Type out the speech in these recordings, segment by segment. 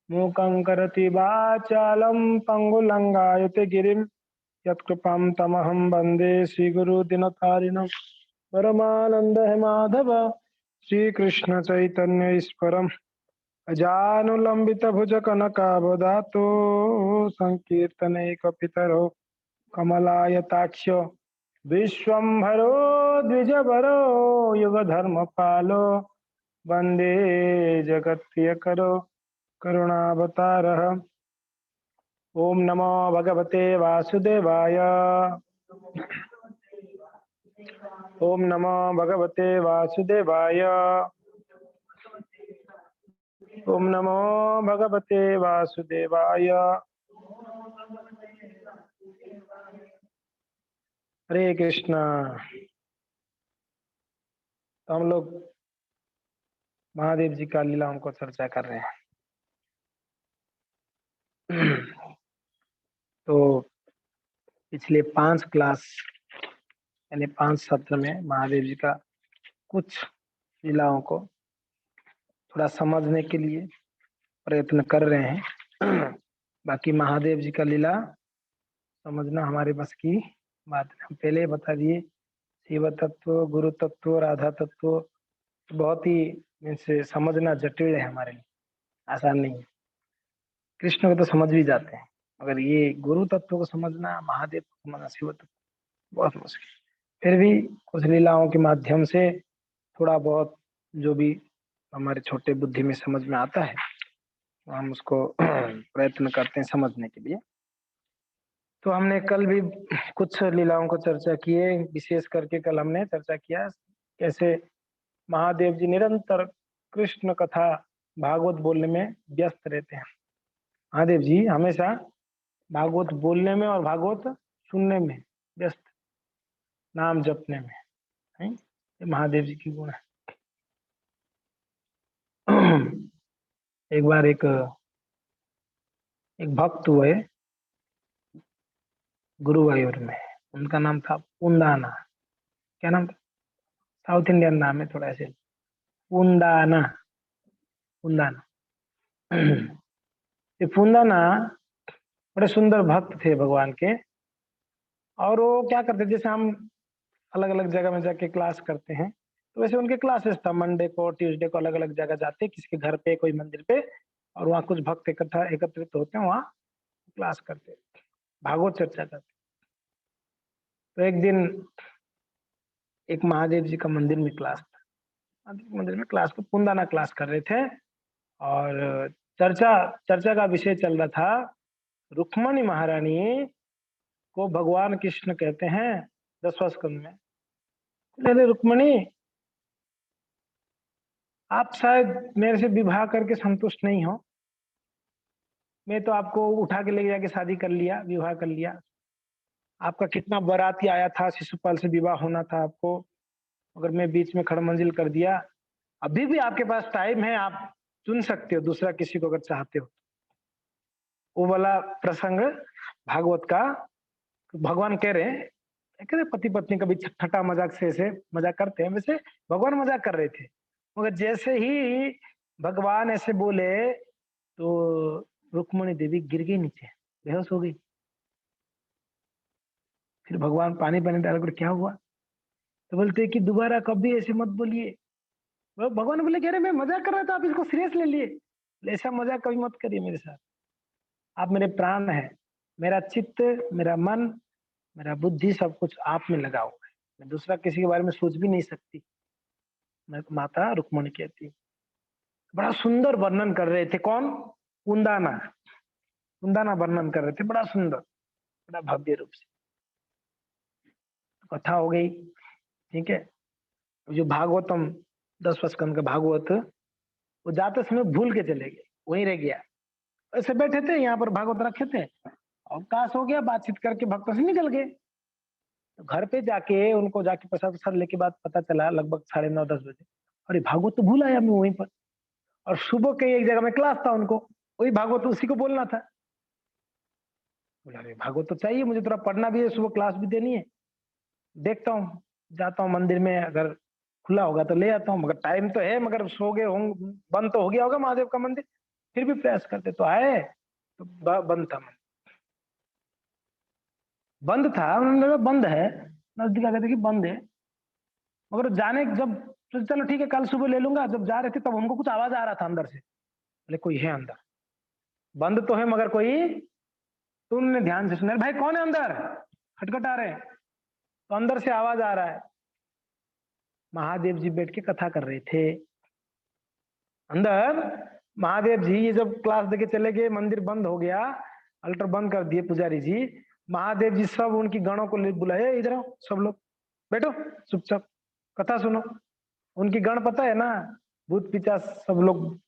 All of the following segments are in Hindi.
मूकं करोति वाचालं पङ्गुलङ्गायते गिरिं यत्कृपां तमहं वन्दे श्रीगुरुदिनतारिणं परमानन्द माधव श्रीकृष्ण चैतन्य ईश्वरम् अजानुलंबित भुज कनकावदातो संकीर्तनैकपितरो कमलायताक्ष विश्वम्भरो द्विजवरो युगधर्मपालो वन्दे जगत्प्रियकरो करुणावतारः। ओम नमो भगवते वासुदेवाय। ओम नमो भगवते वासुदेवाय। ओम नमो भगवते वासुदेवाय। हरे कृष्णा। तो हम लोग महादेव जी का लीलाओं को चर्चा कर रहे हैं। तो पिछले 5 क्लास यानी 5 सत्र में महादेव जी का कुछ लीलाओं को थोड़ा समझने के लिए प्रयत्न कर रहे हैं। बाकी महादेव जी का लीला समझना हमारे बस की बात है। हम पहले बता दिए शिव तत्व, गुरु तत्व, राधा तत्व बहुत ही इनसे समझना जटिल है, हमारे लिए आसान नहीं है। कृष्ण को तो समझ भी जाते हैं, मगर ये गुरु तत्व को समझना, महादेव को समझना, शिव तत्व बहुत मुश्किल। फिर भी कुछ लीलाओं के माध्यम से थोड़ा बहुत जो भी हमारे छोटे बुद्धि में समझ में आता है तो हम उसको प्रयत्न करते हैं समझने के लिए। तो हमने कल भी कुछ लीलाओं को चर्चा किए, विशेष करके कल हमने चर्चा किया कैसे महादेव जी निरंतर कृष्ण कथा भागवत बोलने में व्यस्त रहते हैं। महादेव जी हमेशा भागवत बोलने में और भागवत सुनने में व्यस्त, नाम जपने में है। ये महादेव जी की गुण है। एक बार एक भक्त हुए गुरुवायूर में, उनका नाम था पुंदाना। क्या नाम था? साउथ इंडियन नाम है थोड़ा ऐसे, पुंदाना। पुंदाना। ये पुंदाना बड़े सुंदर भक्त थे भगवान के। और वो क्या करते, जैसे हम अलग अलग जगह में जाके क्लास करते हैं तो वैसे उनके क्लासेस था, मंडे को ट्यूसडे को अलग अलग जगह जाते, किसी के घर पे कोई मंदिर पे, और वहाँ कुछ भक्त इकट्ठा एकत्रित होते हैं, वहाँ क्लास करते, भागवत चर्चा करते। तो एक दिन एक महादेव जी का मंदिर में क्लास था, मंदिर में क्लास को पुंदाना क्लास कर रहे थे। और चर्चा चर्चा का विषय चल रहा था, रुक्मणी महारानी को भगवान कृष्ण कहते हैं 10वें स्कंद में। बोले रुक्मणी, आप शायद मेरे से विवाह करके संतुष्ट नहीं हो। मैं तो आपको उठा के ले जाके शादी कर लिया, विवाह कर लिया। आपका कितना बाराती आया था, शिशुपाल से विवाह होना था आपको, अगर मैं बीच में खड़मंजिल कर दिया। अभी भी आपके पास टाइम है, आप चुन सकते हो दूसरा किसी को अगर चाहते हो। वो वाला प्रसंग भागवत का भगवान कह रहे हैं, कहते पति पत्नी कभी ठट्टा मजाक से ऐसे मजाक करते हैं, वैसे भगवान मजाक कर रहे थे। मगर जैसे ही भगवान ऐसे बोले तो रुक्मणी देवी गिर गई नीचे, बेहोश हो गई। फिर भगवान पानी पानी डाल कर क्या हुआ, तो बोलते कि दोबारा कभी ऐसे मत बोलिए। भगवान बोले कह रहे मैं मजाक कर रहा था, आप इसको सीरियस ले लिए, ऐसा मजाक कभी मत करिए मेरे साथ। आप मेरे प्राण है, मेरा चित्त, मेरा मन, मेरा बुद्धि सब कुछ आप में लगा हुआ है, मैं दूसरा किसी के बारे में सोच भी नहीं सकती, मैं माता रुक्मणी कहती। बड़ा सुंदर वर्णन कर रहे थे, कौन? कुंदाना। कुंदाना वर्णन कर रहे थे बड़ा सुंदर, बड़ा भव्य रूप से। कथा हो गई, ठीक है। जो भागवतम 10वें स्कंद का भागवत, वो जाते समय भूल के चले गए, वहीं रह गया। ऐसे बैठे थे यहाँ पर भागवत रखे थे, अवकाश हो गया, बातचीत करके भक्तों से निकल गए। तो घर पे जाके उनको जाके प्रसाद वसाद लेके बाद पता चला लगभग 9:30-10 बजे, अरे भागवत तो भूल आया मैं वहीं पर। और सुबह के एक जगह में क्लास था उनको, वही भागवत उसी को बोलना था। बोला अरे भागवत तो चाहिए मुझे, थोड़ा पढ़ना भी है, सुबह क्लास भी देनी है, देखता हूँ जाता हूँ मंदिर में, अगर खुला होगा तो ले आता हूँ। मगर टाइम तो है, मगर सो गए होंगे, बंद तो हो गया होगा महादेव का मंदिर। फिर भी प्रयास करते, तो आए तो बंद था, बंद था, उन्होंने लगा बंद है, नजदीक आ गए थे कि बंद है, मगर जाने जब तो चलो ठीक है कल सुबह ले लूंगा, जब जा रहे थे तब हमको कुछ आवाज आ रहा था अंदर से, बोले कोई है अंदर, बंद तो है मगर कोई, तो उन्होंने ध्यान से सुना, भाई कौन है अंदर, खटखटा रहे हैं, तो अंदर से आवाज आ रहा है, महादेव जी बैठ के कथा कर रहे थे अंदर। महादेव जी ये जब क्लास देके चले गए, मंदिर बंद हो गया, अल्टर बंद कर दिए पुजारी जी, महादेव जी सब उनकी गणों को बुलाए, इधर आओ सब लोग बैठो चुपचाप कथा सुनो। उनकी गण पता है ना, भूत पिचास सब लोग,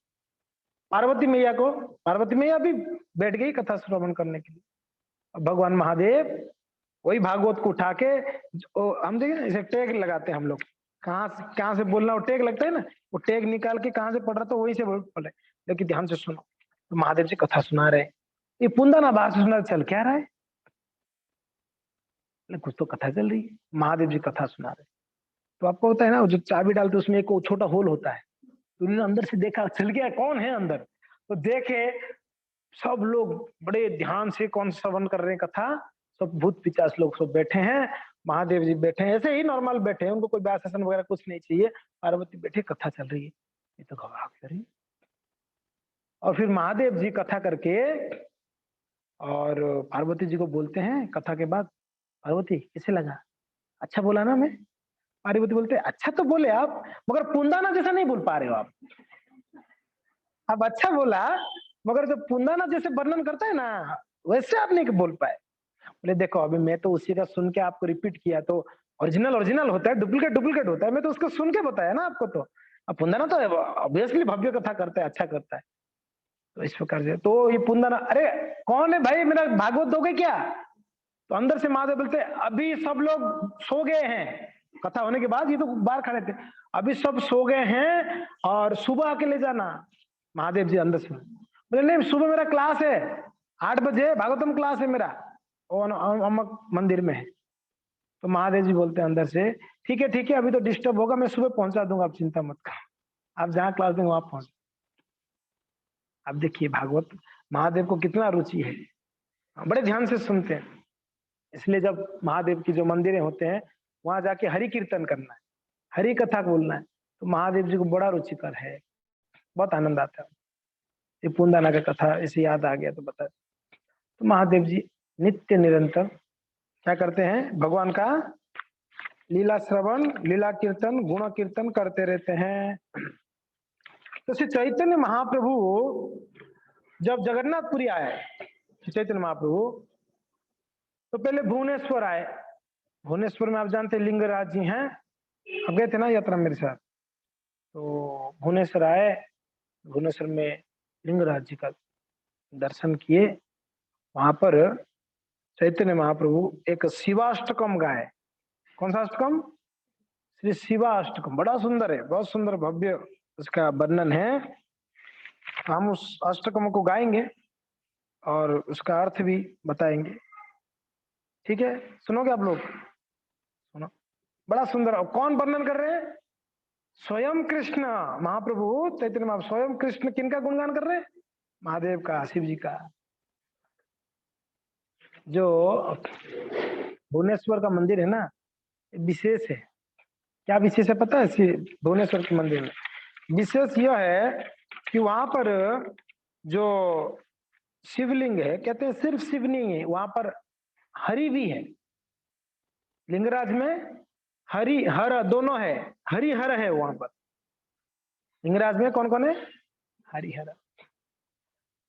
पार्वती मैया को, पार्वती मैया भी बैठ गई कथा श्रवण करने के लिए। भगवान महादेव वही भागवत को उठा के, हम देखिए इसे टैग लगाते हैं हम लोग, कहाँ से बोलना, वो टैग लगता है ना, वो टैग निकाल के कहाँ से पढ़ रहा, तो वही से पढ़ रहे, लेकिन ध्यान से सुनो, तो महादेव जी कथा सुना रहे, ये पुंदा ना बाहर से सुना, चल क्या रहा है, कुछ तो कथा चल रही है, महादेव जी कथा सुना रहे, तो आपको होता है ना, जो चाबी डालते उसमें एक छोटा होल होता है, तो उन्होंने अंदर से देखा, चल गया कौन है अंदर, तो देखे सब लोग बड़े ध्यान से कौन श्रवण कर रहे हैं कथा, सब भूत पिचास लोग सब बैठे हैं, महादेव जी बैठे हैं ऐसे ही नॉर्मल बैठे हैं, उनको कोई व्यास आसन वगैरह कुछ नहीं चाहिए, पार्वती बैठे कथा चल रही है, ये तो घबरा रही। और फिर महादेव जी कथा करके और पार्वती जी को बोलते हैं कथा के बाद, पार्वती कैसे लगा, अच्छा बोला ना मैं, पार्वती बोलते अच्छा तो बोले आप, मगर पुंदाना जैसा नहीं बोल पा रहे हो आप, अब अच्छा बोला मगर जब पुंदाना जैसे वर्णन करता है ना वैसे आप नहीं बोल पाए। बोले देखो अभी मैं तो उसी का सुन के आपको रिपीट किया, तो ओरिजिनल ओरिजिनल होता है, डुप्लीकेट डुप्लीकेट होता है, मैं तो उसको सुन के बताया ना आपको, तो अब पुंदाना तो ऑब्वियसली भव्य कथा करता है, अच्छा करता है, तो इस प्रकार से तो ये पुंदाना, अरे कौन है भाई मेरा भागवत दोगे क्या, तो अंदर से महादेव बोलते अभी सब लोग सो गए हैं, कथा होने के बाद ये तो बाहर खड़े थे, अभी सब सो गए हैं और सुबह आके ले जाना। महादेव जी अंदर से बोले नहीं सुबह मेरा क्लास है 8 बजे भागवतम क्लास है मेरा, अमक मंदिर में है, तो महादेव जी बोलते हैं अंदर से ठीक है अभी तो डिस्टर्ब होगा, मैं सुबह पहुंचा दूंगा, आप चिंता मत करो, आप जहाँ क्लास देंगे वहां पहुंच। अब देखिए भागवत महादेव को कितना रुचि है, बड़े ध्यान से सुनते हैं, इसलिए जब महादेव की जो मंदिरें होते हैं वहां जाके हरि कीर्तन करना है, हरि कथा बोलना है, तो महादेव जी को बड़ा रुचिकर है, बहुत आनंद आता है। ये पुंदाना का कथा ऐसे याद आ गया तो बता, तो महादेव जी नित्य निरंतर क्या करते हैं, भगवान का लीला श्रवण लीला कीर्तन गुण कीर्तन करते रहते हैं। तो श्री चैतन्य महाप्रभु जब जगन्नाथपुरी आए, श्री चैतन्य महाप्रभु तो पहले भुवनेश्वर आए, भुवनेश्वर में आप जानते हैं लिंगराज जी हैं, अब गए थे ना यात्रा मेरे साथ, तो भुवनेश्वर आए, भुवनेश्वर में लिंगराज जी का दर्शन किए, वहां पर चैतन्य महाप्रभु एक शिवाष्टकम गाए, कौन सा अष्टकम, श्री शिवाष्टकम, बड़ा सुंदर है, बहुत सुंदर भव्य उसका वर्णन है, हम उस अष्टकम को गाएंगे और उसका अर्थ भी बताएंगे, ठीक है, सुनोगे आप लोग, सुनो, बड़ा सुंदर। और कौन वर्णन कर रहे हैं, स्वयं कृष्ण महाप्रभु चैतन्य महाप्रभु, स्वयं कृष्ण किनका गुणगान कर रहे हैं, महादेव का, शिव जी का। जो भुवनेश्वर का मंदिर है ना विशेष है, क्या विशेष है पता है, भुवनेश्वर के मंदिर में विशेष यह है कि वहां पर जो शिवलिंग है, कहते हैं सिर्फ शिव नहीं है वहां पर, हरि भी है, लिंगराज में हरि हर दोनों है, हरि हर है वहां पर, लिंगराज में कौन कौन है, हरि हर।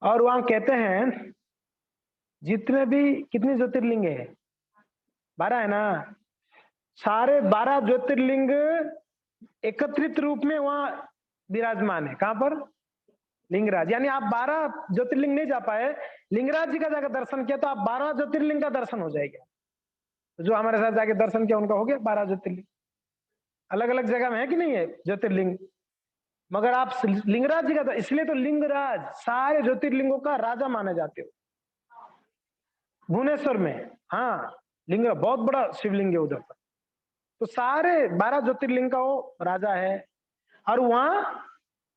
और वहां कहते हैं जितने भी कितने ज्योतिर्लिंग है, 12 है ना, सारे 12 ज्योतिर्लिंग एकत्रित रूप में वहां विराजमान है, कहां पर, लिंगराज, यानी आप 12 ज्योतिर्लिंग नहीं जा पाए, लिंगराज जी का जाकर दर्शन किया तो आप 12 ज्योतिर्लिंग का दर्शन हो जाएगा, तो जो हमारे साथ जाके दर्शन किया उनका हो गया 12 ज्योतिर्लिंग, अलग अलग जगह में है कि नहीं है ज्योतिर्लिंग, मगर आप लिंगराज जी का, इसलिए तो लिंगराज सारे ज्योतिर्लिंगों का राजा माने जाते हो भुवनेश्वर में, हाँ लिंग बहुत बड़ा शिवलिंग है उधर पर, तो सारे 12 ज्योतिर्लिंग का वो राजा है। और वहां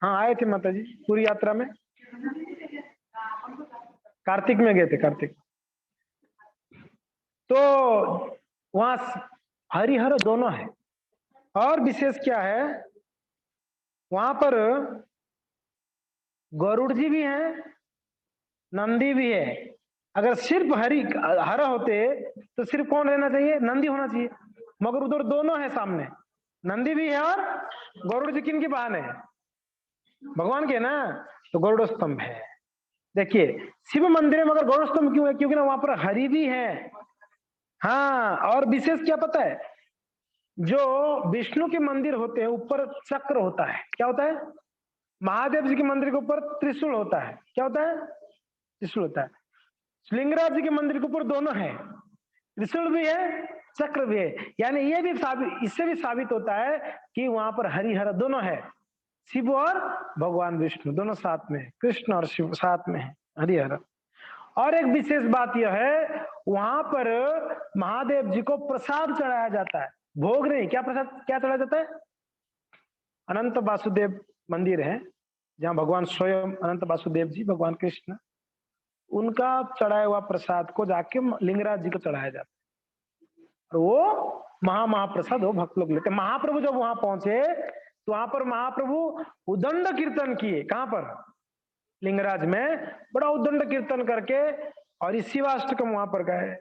हाँ आए थे माता जी पूरी यात्रा में, कार्तिक में गए थे, कार्तिक। तो वहां हरिहर दोनों है। और विशेष क्या है, वहां पर गरुड़ जी भी हैं, नंदी भी है। अगर सिर्फ हर होते तो सिर्फ कौन रहना चाहिए, नंदी होना चाहिए, मगर उधर दोनों है सामने, नंदी भी है और गरुड़ जी किन की बहन है, भगवान के ना। तो गरुड़ स्तंभ है। देखिए शिव मंदिर में मगर गरुड़ स्तंभ क्यों है, क्योंकि ना वहां पर हरि भी है। हाँ, और विशेष क्या पता है, जो विष्णु के मंदिर होते हैं ऊपर चक्र होता है, क्या होता है, महादेव जी के मंदिर के ऊपर त्रिशूल होता है, क्या होता है, त्रिशूल होता है। लिंगराज जी के मंदिर के ऊपर दोनों है, त्रिशूल भी है, चक्र भी है। यानी ये भी इससे भी साबित होता है कि वहां पर हरिहर दोनों है, शिव और भगवान विष्णु दोनों साथ में, कृष्ण और शिव साथ में है, हरिहर। और एक विशेष बात यह है, वहां पर महादेव जी को प्रसाद चढ़ाया जाता है, भोग नहीं, क्या प्रसाद, क्या चढ़ाया जाता है, अनंत वासुदेव मंदिर है जहां भगवान स्वयं अनंत वासुदेव जी भगवान कृष्ण, उनका चढ़ाया हुआ प्रसाद को जाके लिंगराज जी को चढ़ाया जाता है, और वो महाप्रसाद वो भक्त लोग लेते। महाप्रभु जब वहां पहुंचे तो वहां पर महाप्रभु उदंड कीर्तन किए, कहां पर, लिंगराज में बड़ा उदंड कीर्तन करके, और इस शिवाष्टकम वहां पर गए।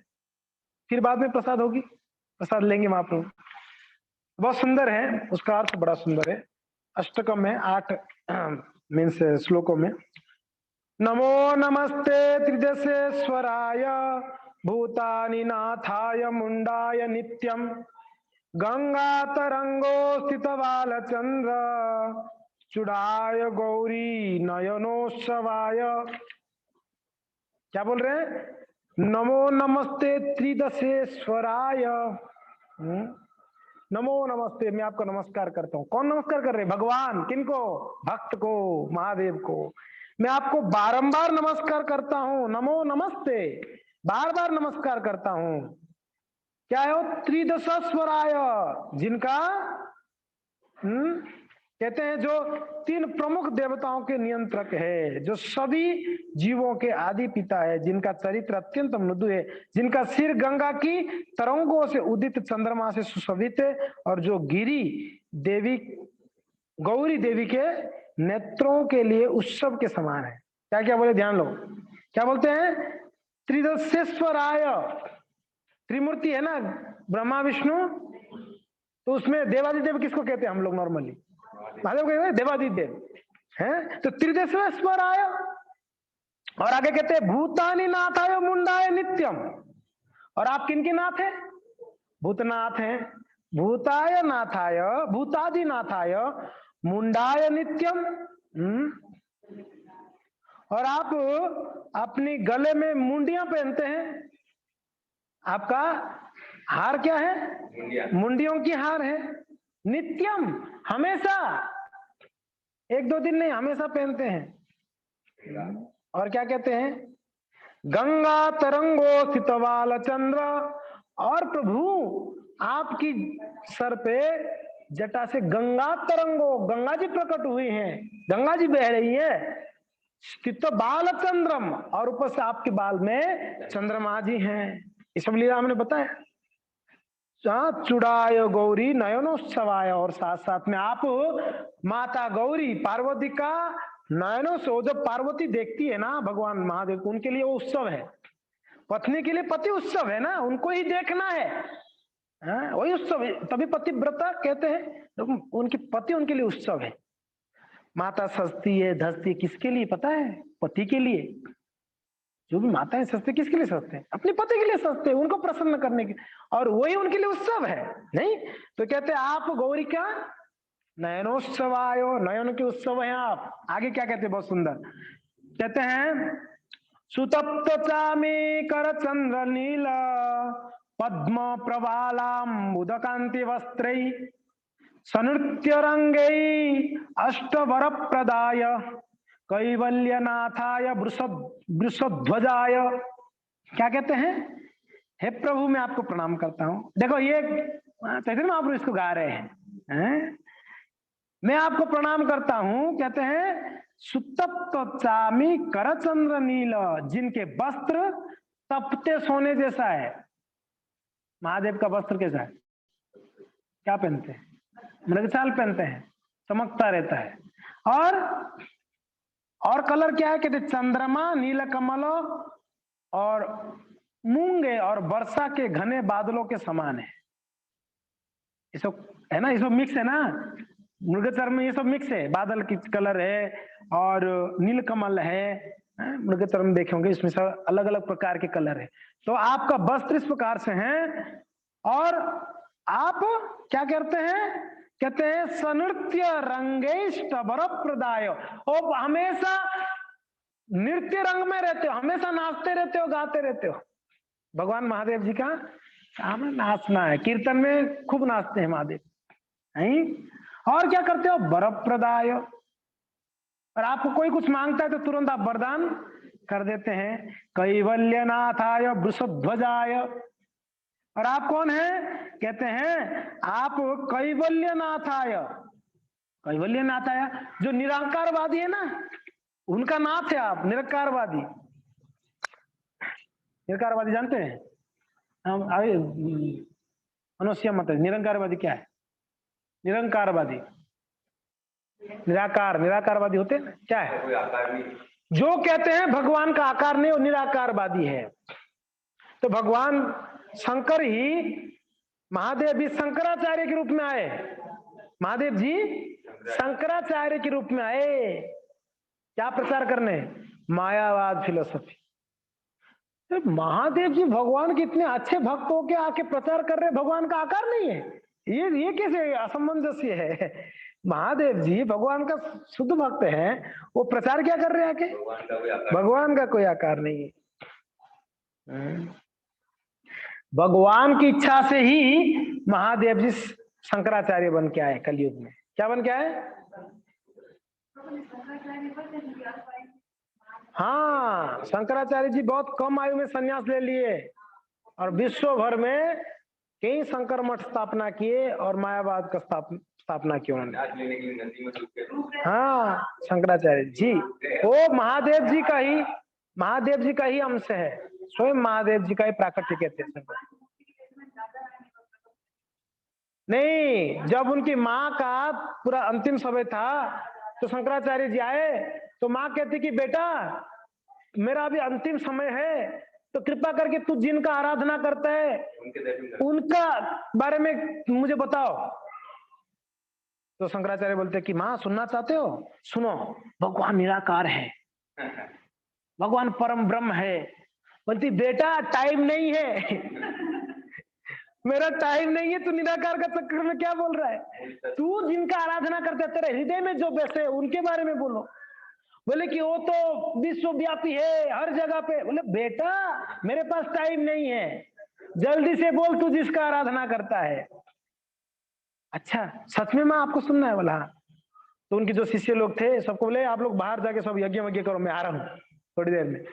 फिर बाद में प्रसाद होगी, प्रसाद लेंगे महाप्रभु। बहुत सुंदर है, उसका अर्थ बड़ा सुंदर है। अष्टकम में 8 मीन्स श्लोकों में, नमो नमस्ते त्रिदशेश्वराय भूतानि नाथाय मुंडाय नित्यम गंगा तरंगो स्थित बालचंद्र चुड़ाय गौरी नयनोत्सवाय। क्या बोल रहे हैं, नमो नमस्ते त्रिदशेश्वराय, नमो नमस्ते, मैं आपको नमस्कार करता हूँ। कौन नमस्कार कर रहे, भगवान, किनको, भक्त को, महादेव को। मैं आपको बारंबार नमस्कार करता हूँ, नमो नमस्ते, बार बार नमस्कार करता हूँ। क्या है वो, त्रिदशेश्वराय, जिनका कहते हैं जो 3 प्रमुख देवताओं के नियंत्रक है, जो सभी जीवों के आदि पिता है, जिनका चरित्र अत्यंत मृदु है, जिनका सिर गंगा की तरंगों से उदित चंद्रमा से सुशोभित है, और जो गिरी देवी गौरी देवी के नेत्रों के लिए उत्सव के समान है। क्या क्या बोले, ध्यान लो, क्या बोलते हैं, त्रिदशेश्वराय, त्रिमूर्ति है ना, ब्रह्मा विष्णु, तो उसमें देवादिदेव किसको कहते हैं हम लोग नॉर्मली, महादेव कहते हैं देवादिदेव हैं। तो त्रिदशेश्वराय, और आगे कहते हैं भूतानि नाथाय मुंडाय नित्यम, और आप किनके नाथ हैं, भूतनाथ हैं, भूताय नाथाय भूतादि नाथाय मुंडाय नित्यम। और आप अपनी गले में मुंडियां पहनते हैं, आपका हार क्या है, मुंडियों की हार है, नित्यम, हमेशा, 1-2 दिन नहीं, हमेशा पहनते हैं। और क्या कहते हैं, गंगा तरंगो स्थितवाल चंद्र, और प्रभु आपकी सर पे जटा से गंगा तरंगो, गंगा जी प्रकट हुई हैं, गंगा जी बह रही है, स्थित बाल चंद्रम, और ऊपर से आपके बाल में चंद्रमा जी हैं। ये सब लीला हमने बताया। चुड़ाय गौरी नयनोत्सवाय, और साथ साथ में आप माता गौरी पार्वती का नयनों से, जब पार्वती देखती है ना भगवान महादेव को, उनके लिए वो उत्सव है, पत्नी के लिए पति उत्सव है ना, उनको ही देखना है, वही उत्सव है, तभी पतिव्रता कहते हैं, तो उनकी पति उनके लिए उत्सव है। माता सजती है धजती है, किसके लिए पता है, पति के लिए। जो भी माताएं सजते किसके लिए सजते हैं, अपने पति के लिए सजते हैं, उनको प्रसन्न करने के, और वही उनके लिए उत्सव है। नहीं तो कहते हैं आप गौरी का नयनोत्सवायो, नयन के उत्सव है आप। आगे क्या कहते हैं, बहुत सुंदर कहते हैं, सुतप्त चामी कर चंद्र नील पद्म प्रबालाम उदकांति वस्त्रई सनृत्य रंगई अष्टवर प्रदाय कैवल्यनाथाय वृषध्वजाय। क्या कहते हैं, हे प्रभु मैं आपको प्रणाम करता हूं। देखो ये चैतन्य महाप्रभु इसको गा रहे हैं, मैं आपको प्रणाम करता हूं, कहते हैं सुतप्तामी करचंद्र नील, जिनके वस्त्र तपते सोने जैसा है। महादेव का वस्त्र कैसा है? क्या पहनते हैं? मृगशाल पहनते हैं, चमकता रहता है। और कलर क्या है? कहते चंद्रमा, नील कमल और मूंगे और वर्षा के घने बादलों के समान है। ये सब है ना, ये सब मिक्स है ना, मृगचर में ये सब मिक्स है। बादल की कलर है और नील कमल है, मृगचर में देखे होंगे, इसमें सब अलग अलग प्रकार के कलर है। तो आपका वस्त्र इस प्रकार से है। और आप क्या करते हैं? कहते हैं सनृत्य रंगेष्ट वर प्रदाय, और हमेशा नृत्य रंग में रहते हो, हमेशा नाचते रहते हो, गाते रहते हो। भगवान महादेव जी का हमें नाचना है, कीर्तन में खूब नाचते हैं महादेव, नहीं? और क्या करते हो? वर प्रदाय, और आपको कोई कुछ मांगता है तो तुरंत आप वरदान कर देते हैं। कैवल्यनाथाय वृषध्वजाय, और आप कौन है? कहते हैं आप कैवल्यनाथाय, कैवल्यनाथाय जो निराकारवादी है ना, उनका नाथ है आप, निराकारवादी। निराकारवादी जानते हैं? हम अभी मनुष्य मत, निरंकारवादी क्या है? निरंकारवादी, निराकारवादी होते हैं क्या है? कोई आकार नहीं, जो कहते हैं भगवान का आकार नहीं, वो निराकारवादी है। तो भगवान शंकर ही, महादेव भी शंकराचार्य के रूप में आए, महादेव जी शंकराचार्य के रूप में आए। क्या प्रचार करने? मायावाद फिलोसफी। तो महादेव जी भगवान के इतने अच्छे भक्त हो के आके प्रचार कर रहे, भगवान का आकार नहीं है, ये कैसे असमंजस्य है? महादेव जी भगवान का शुद्ध भक्त हैं, वो प्रचार क्या कर रहे हैं आके? भगवान का कोई आकार नहीं है। भगवान की इच्छा से ही महादेव जी शंकराचार्य बन के आए कलयुग में। क्या बन के आए? हाँ, शंकराचार्य जी बहुत कम आयु में संन्यास ले लिए और विश्व भर में कई शंकर मठ स्थापना किए और मायावाद का स्थापना की उन्होंने। हाँ, शंकराचार्य जी वो महादेव जी का ही अंश है, स्वयं महादेव जी का ही प्राकट्य कहते हैं। नहीं, जब उनकी माँ का पूरा अंतिम समय था तो शंकराचार्य जी आए, तो माँ कहती कि बेटा मेरा अभी अंतिम समय है, तो कृपा करके तू जिनका आराधना करता है उनका बारे में मुझे बताओ। तो शंकराचार्य बोलते कि माँ सुनना चाहते हो? सुनो, भगवान निराकार है, भगवान परम ब्रह्म है। बोलती बेटा टाइम नहीं है मेरा टाइम नहीं है, तू निराकार का चक्कर में क्या बोल रहा है? तू जिनका आराधना करते तेरे हृदय में जो बैठे उनके बारे में बोलो। बोले कि वो तो विश्वव्यापी है, हर जगह पे। बोले बेटा मेरे पास टाइम नहीं है, जल्दी से बोल तू जिसका आराधना करता है। अच्छा सच में माँ आपको सुनना है? बोला। तो उनके जो शिष्य लोग थे सबको बोले आप लोग बाहर जाके सब यज्ञ वज्ञ करो, मैं आ रहा हूँ थोड़ी देर में।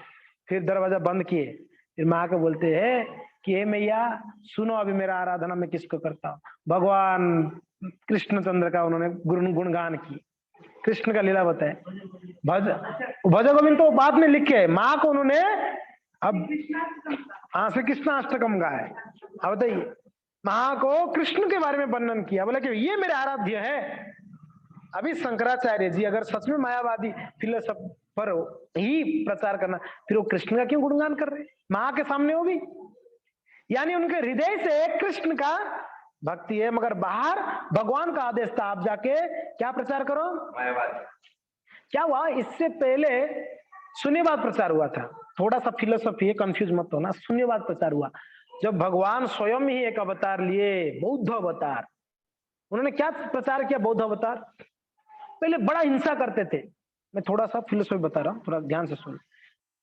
फिर दरवाजा बंद किए, फिर माँ को बोलते है कि हे मैया सुनो, अभी मेरा आराधना मैं किसको करता हूँ? भगवान कृष्णचंद्र का उन्होंने गुणगान की, कृष्ण का लीला बताए। भज गोविंद तो बाद में लिखे, माँ को उन्होंने अब श्री कृष्ण अष्टकम गाया। अब बताइए, माँ को कृष्ण के बारे में वर्णन किया, बोला कि ये मेरे आराध्य है। अभी शंकराचार्य जी अगर सच में मायावादी फिलोसफर ही प्रचार करना, फिर वो कृष्ण का क्यों गुणगान कर रहे? माँ के सामने वो भी, यानी उनके हृदय से कृष्ण का भक्ति है, मगर बाहर भगवान का आदेश था आप जाके क्या प्रचार करो? मायावाद। क्या हुआ? इससे पहले शून्यवाद प्रचार हुआ था। थोड़ा सा फिलोसफी है, कंफ्यूज मत होना। शून्यवाद प्रचार हुआ जब भगवान स्वयं ही एक अवतार लिए, बौद्ध अवतार। उन्होंने क्या प्रचार किया? बौद्ध अवतार। पहले बड़ा हिंसा करते थे। मैं थोड़ा सा फिलोसफी बता रहा हूँ, थोड़ा ध्यान से सुन।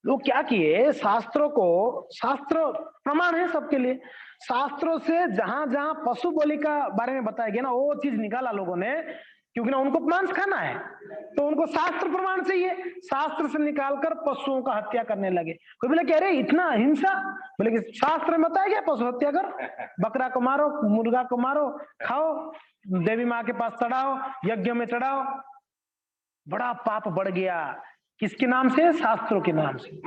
लोग क्या किए, शास्त्रों को, शास्त्र प्रमाण है सबके लिए, शास्त्रों से जहां जहां पशु बलि का बारे में बताया गया ना, वो चीज निकाला लोगों ने क्योंकि ना उनको मांस खाना है, तो उनको शास्त्र प्रमाण चाहिए। शास्त्र से निकालकर पशुओं का हत्या करने लगे। कोई बोले कि अरे इतना हिंसा, बोले कि शास्त्र में बताया गया पशु हत्या कर, बकरा को मारो, मुर्गा को मारो, खाओ, देवी माँ के पास चढ़ाओ, यज्ञ में चढ़ाओ। बड़ा पाप बढ़ गया, किसके नाम से? शास्त्रों के नाम से।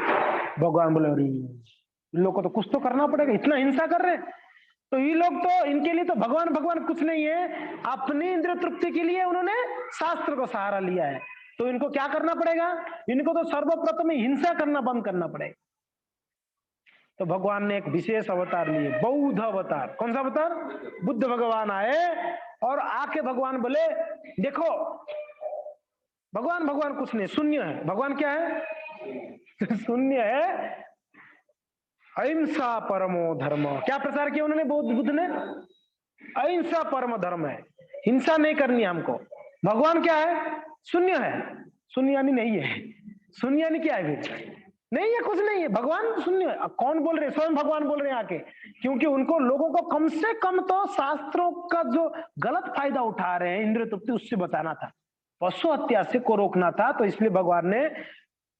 भगवान बोले अरे इन लोग को तो कुछ तो करना पड़ेगा, इतना हिंसा कर रहे हैं। तो ये लोग तो, इनके लिए तो भगवान भगवान कुछ नहीं है, अपनी इंद्रिय तृप्ति के लिए उन्होंने शास्त्र को सहारा लिया है। तो इनको क्या करना पड़ेगा? इनको तो सर्वप्रथम हिंसा करना बंद करना पड़ेगा। तो भगवान ने एक विशेष अवतार लिए, बौद्ध अवतार। कौन सा अवतार? बुद्ध भगवान आए और आके भगवान बोले देखो भगवान भगवान कुछ नहीं, शून्य है। भगवान क्या है? शून्य है। अहिंसा परमो धर्म। क्या प्रचार किया उन्होंने बुद्ध ने? अहिंसा परम धर्म है, हिंसा नहीं करनी हमको। भगवान क्या है? शून्य है। शून्य यानी नहीं है। शून्य यानी क्या है? फिर नहीं है, कुछ नहीं है। भगवान शून्य है। अब कौन बोल रहे? स्वयं भगवान बोल रहे हैं आके, क्योंकि उनको लोगों को कम से कम तो शास्त्रों का जो गलत फायदा उठा रहे हैं इंद्रिय तृप्ति, उससे बचाना था, पशु हत्या से को रोकना था। तो इसलिए भगवान ने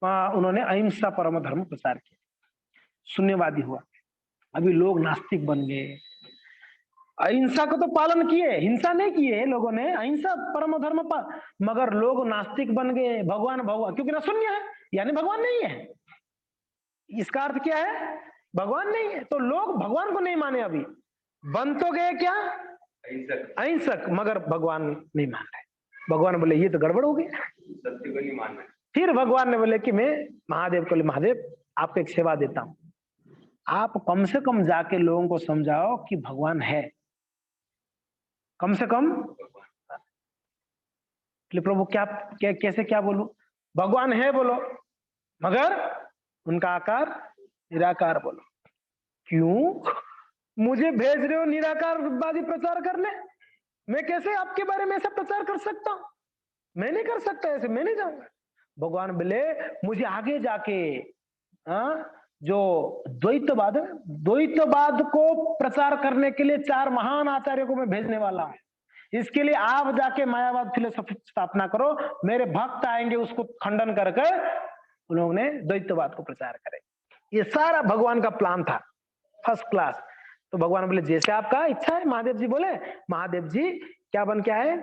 उन्होंने अहिंसा परम धर्म प्रचार किया, शून्यवादी हुआ। अभी लोग नास्तिक बन गए। अहिंसा को तो पालन किए, हिंसा नहीं किए लोगों ने, अहिंसा परम धर्म पर, मगर लोग नास्तिक बन गए। भगवान भगवान, क्योंकि ना शून्य है यानी भगवान नहीं है। इसका अर्थ क्या है? भगवान नहीं है। तो लोग भगवान को नहीं माने। अभी बन तो गए क्या? अहिंसक, मगर भगवान नहीं मान रहे। भगवान बोले ये तो गड़बड़ हो गया, सत्य को नहीं मान रहे। फिर भगवान ने बोले कि मैं महादेव को, महादेव आपको एक सेवा देता हूं, आप कम से कम जाके लोगों को समझाओ कि भगवान है, कम से कम। प्रभु क्या, कैसे क्या बोलूं? भगवान है बोलो, मगर उनका आकार निराकार बोलो। क्यों मुझे भेज रहे हो निराकारवादी प्रचार करने? मैं कैसे आपके बारे में ऐसा प्रचार कर सकता हूं? मैं नहीं कर सकता ऐसे, मैं नहीं जाऊंगा। भगवान बोले मुझे आगे जाके जो द्वैतवाद को प्रचार करने के लिए 4 महान आचार्यों को मैं भेजने वाला हूं। इसके लिए आप जाके मायावाद फिलोसफी स्थापना करो, मेरे भक्त आएंगे, उसको खंडन करके उन्होंने द्वैतवाद को प्रचार करे। ये सारा भगवान का प्लान था, फर्स्ट क्लास। तो भगवान बोले जैसे आपका इच्छा है। महादेव जी बोले, महादेव जी क्या बन के आए?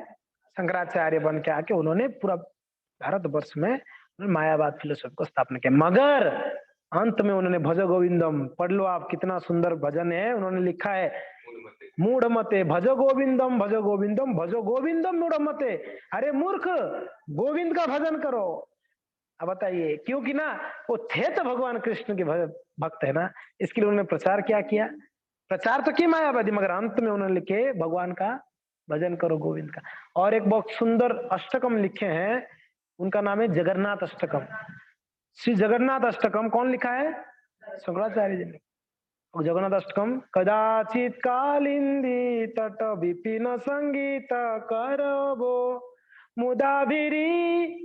शंकराचार्य बन के आके उन्होंने पूरा भारतवर्ष में मायावाद फिलोसफी को स्थापना किया। मगर अंत में उन्होंने भज गोविंदम, पढ़ लो आप, कितना सुंदर भजन है। उन्होंने लिखा है मूढ़ मते भज गोविंदम, भज गोविंदम, भजो गोविंदम मूढ़ मते। अरे मूर्ख, गोविंद का भजन करो। अब बताइए, क्योंकि ना वो थे तो भगवान कृष्ण के भक्त है ना, इसके लिए उन्होंने प्रचार क्या किया? प्रचार तो किया मायावादी, मगर अंत में उन्होंने लिखे भगवान का भजन करो, गोविंद का। और एक बहुत सुंदर अष्टकम लिखे हैं, उनका नाम है जगन्नाथ अष्टकम। श्री जगन्नाथ अष्टकम कौन लिखा है? शंकराचार्य जी ने। जगन्नाथ अष्टकम, कदाचित कालिंदी तट विपिन संगीत करबो, मुदाभिरी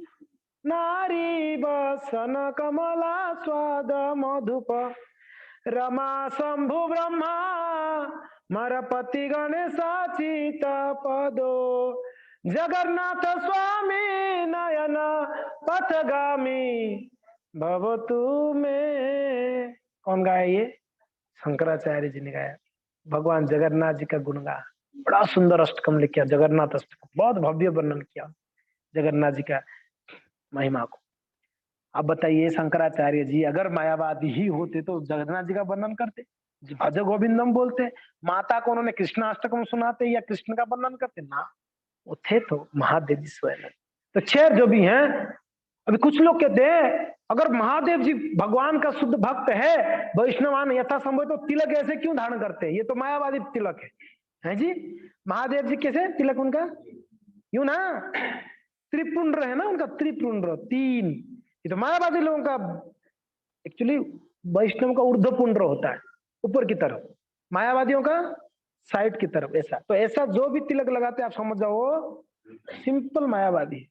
नारी बसन कमला स्वाद मधुप, रमा शंभु ब्रह्मा मरपति गणेशाचित पदो, जगन्नाथ स्वामी नयन पथगामी भवतु में। कौन गाया ये? शंकराचार्य जी ने गाया। भगवान जगन्नाथ जी का गुण गाया, बड़ा सुंदर अष्टकम लिखा, जगन्नाथ अष्टकम। बहुत भव्य वर्णन किया जगन्नाथ जी का महिमा को। अब बताइए शंकराचार्य जी अगर मायावादी ही होते तो जगन्नाथ जी का वर्णन करते, भज गोविंदम बोलते, माता को उन्होंने कृष्णाष्टकम सुनाते या कृष्ण का वर्णन करते ना? वो थे तो महादेव जी स्वयं। तो खैर जो भी हैं, अभी कुछ लोग कहते हैं अगर महादेव जी भगवान का शुद्ध भक्त है, वैष्णवान यथासंभव, तो तिलक ऐसे क्यों धारण करते हैं? ये तो मायावादी तिलक है जी। महादेव जी कैसे तिलक उनका? यूं ना, त्रिपुंड्र है ना उनका, त्रिपुंड्र 3। ये तो मायावादी लोगों का, एक्चुअली वैष्णव का ऊर्ध्वपुंड्र होता है, ऊपर की तरफ, मायावादियों का साइड की तरफ। ऐसा तो ऐसा जो भी तिलक लगाते आप समझ जाओ सिंपल मायावादी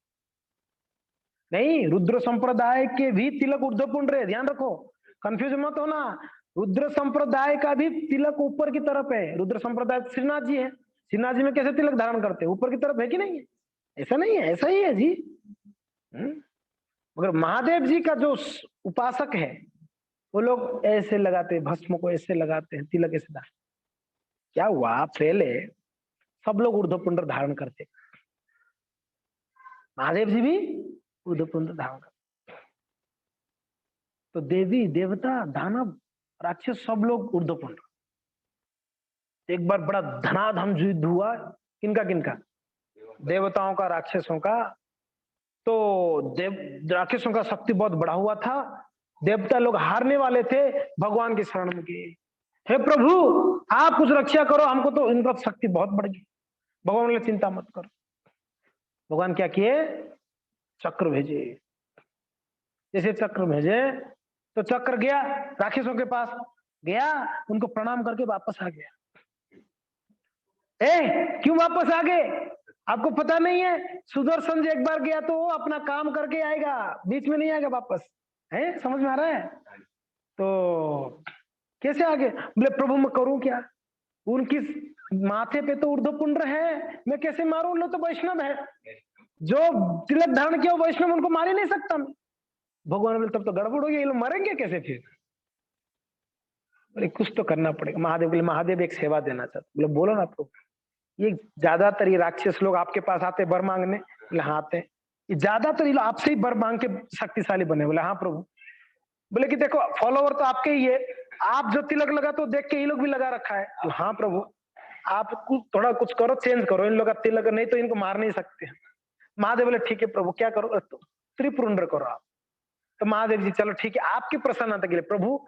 नहीं। रुद्र संप्रदाय के भी तिलक ऊर्ध्वपुंड्र है, ध्यान रखो, कंफ्यूज मत होना। रुद्र संप्रदाय का भी तिलक ऊपर की तरफ है। रुद्र संप्रदाय श्रीनाथ जी है, श्रीनाथ जी में कैसे तिलक धारण करते हैं? ऊपर की तरफ है कि नहीं है? ऐसा नहीं है, ऐसा ही है जी। मगर महादेव जी का जो उपासक है वो लोग ऐसे लगाते हैं, भस्म को ऐसे लगाते हैं, तिलक ऐसे डाल। क्या हुआ पहले सब लोग ऊर्ध्वपुंड धारण करते, महादेव जी भी ऊर्ध्वपुंड धारण करते, तो देवी देवता दानव राक्षस सब लोग ऊर्ध्वपुंड। एक बार बड़ा धनाधन युद्ध हुआ, किनका किनका, देवताओं का राक्षसों का। तो देव राक्षसों का शक्ति बहुत बढ़ा हुआ था, देवता लोग हारने वाले थे, भगवान की शरण में गए, हे प्रभु आप कुछ रक्षा करो, हमको तो इनका शक्ति बहुत बढ़ गई। भगवान बोले चिंता मत करो। भगवान क्या किए, चक्र भेजे। जैसे चक्र भेजे तो चक्र गया राक्षसों के पास, गया उनको प्रणाम करके वापस आ गया। क्यों वापस आ गए, आपको पता नहीं है सुदर्शन जी एक बार गया तो वो अपना काम करके आएगा, बीच में नहीं आएगा वापस, है समझ में आ रहा है। तो कैसे आगे, बोले प्रभु मैं करूं क्या, उनकी माथे पे तो ऊर्ध्वपुंड है, मैं कैसे मारूं, लो तो वैष्णव है, जो तिलक धारण किया वैष्णव, उनको मार ही नहीं सकता मैं। भगवान बोले तब तो गड़बड़ हो गई, ये लोग मरेंगे कैसे फिर। बोले कुछ तो करना पड़ेगा। महादेव बोले महादेव एक सेवा देना चाहते। बोले बोलो ना प्रभु। ये ज्यादातर ये राक्षस लोग आपके पास आते वर मांगने, बोले हाँ आते, ये ज्यादातर ये आपसे ही वर मांग के शक्तिशाली बने। बोले हाँ प्रभु। बोले कि देखो फॉलोवर तो आपके ही है, आप जो तिलक लगा तो देख के ये लोग भी लगा रखा है। हाँ प्रभु आप थोड़ा कुछ करो, चेंज करो, इन लोग का तिलक नहीं तो इनको मार नहीं सकते। महादेव बोले ठीक है प्रभु क्या करो, तो त्रिपुरुंडर करो आप। तो महादेव जी चलो ठीक है, आपकी प्रसन्नता के लिए प्रभु,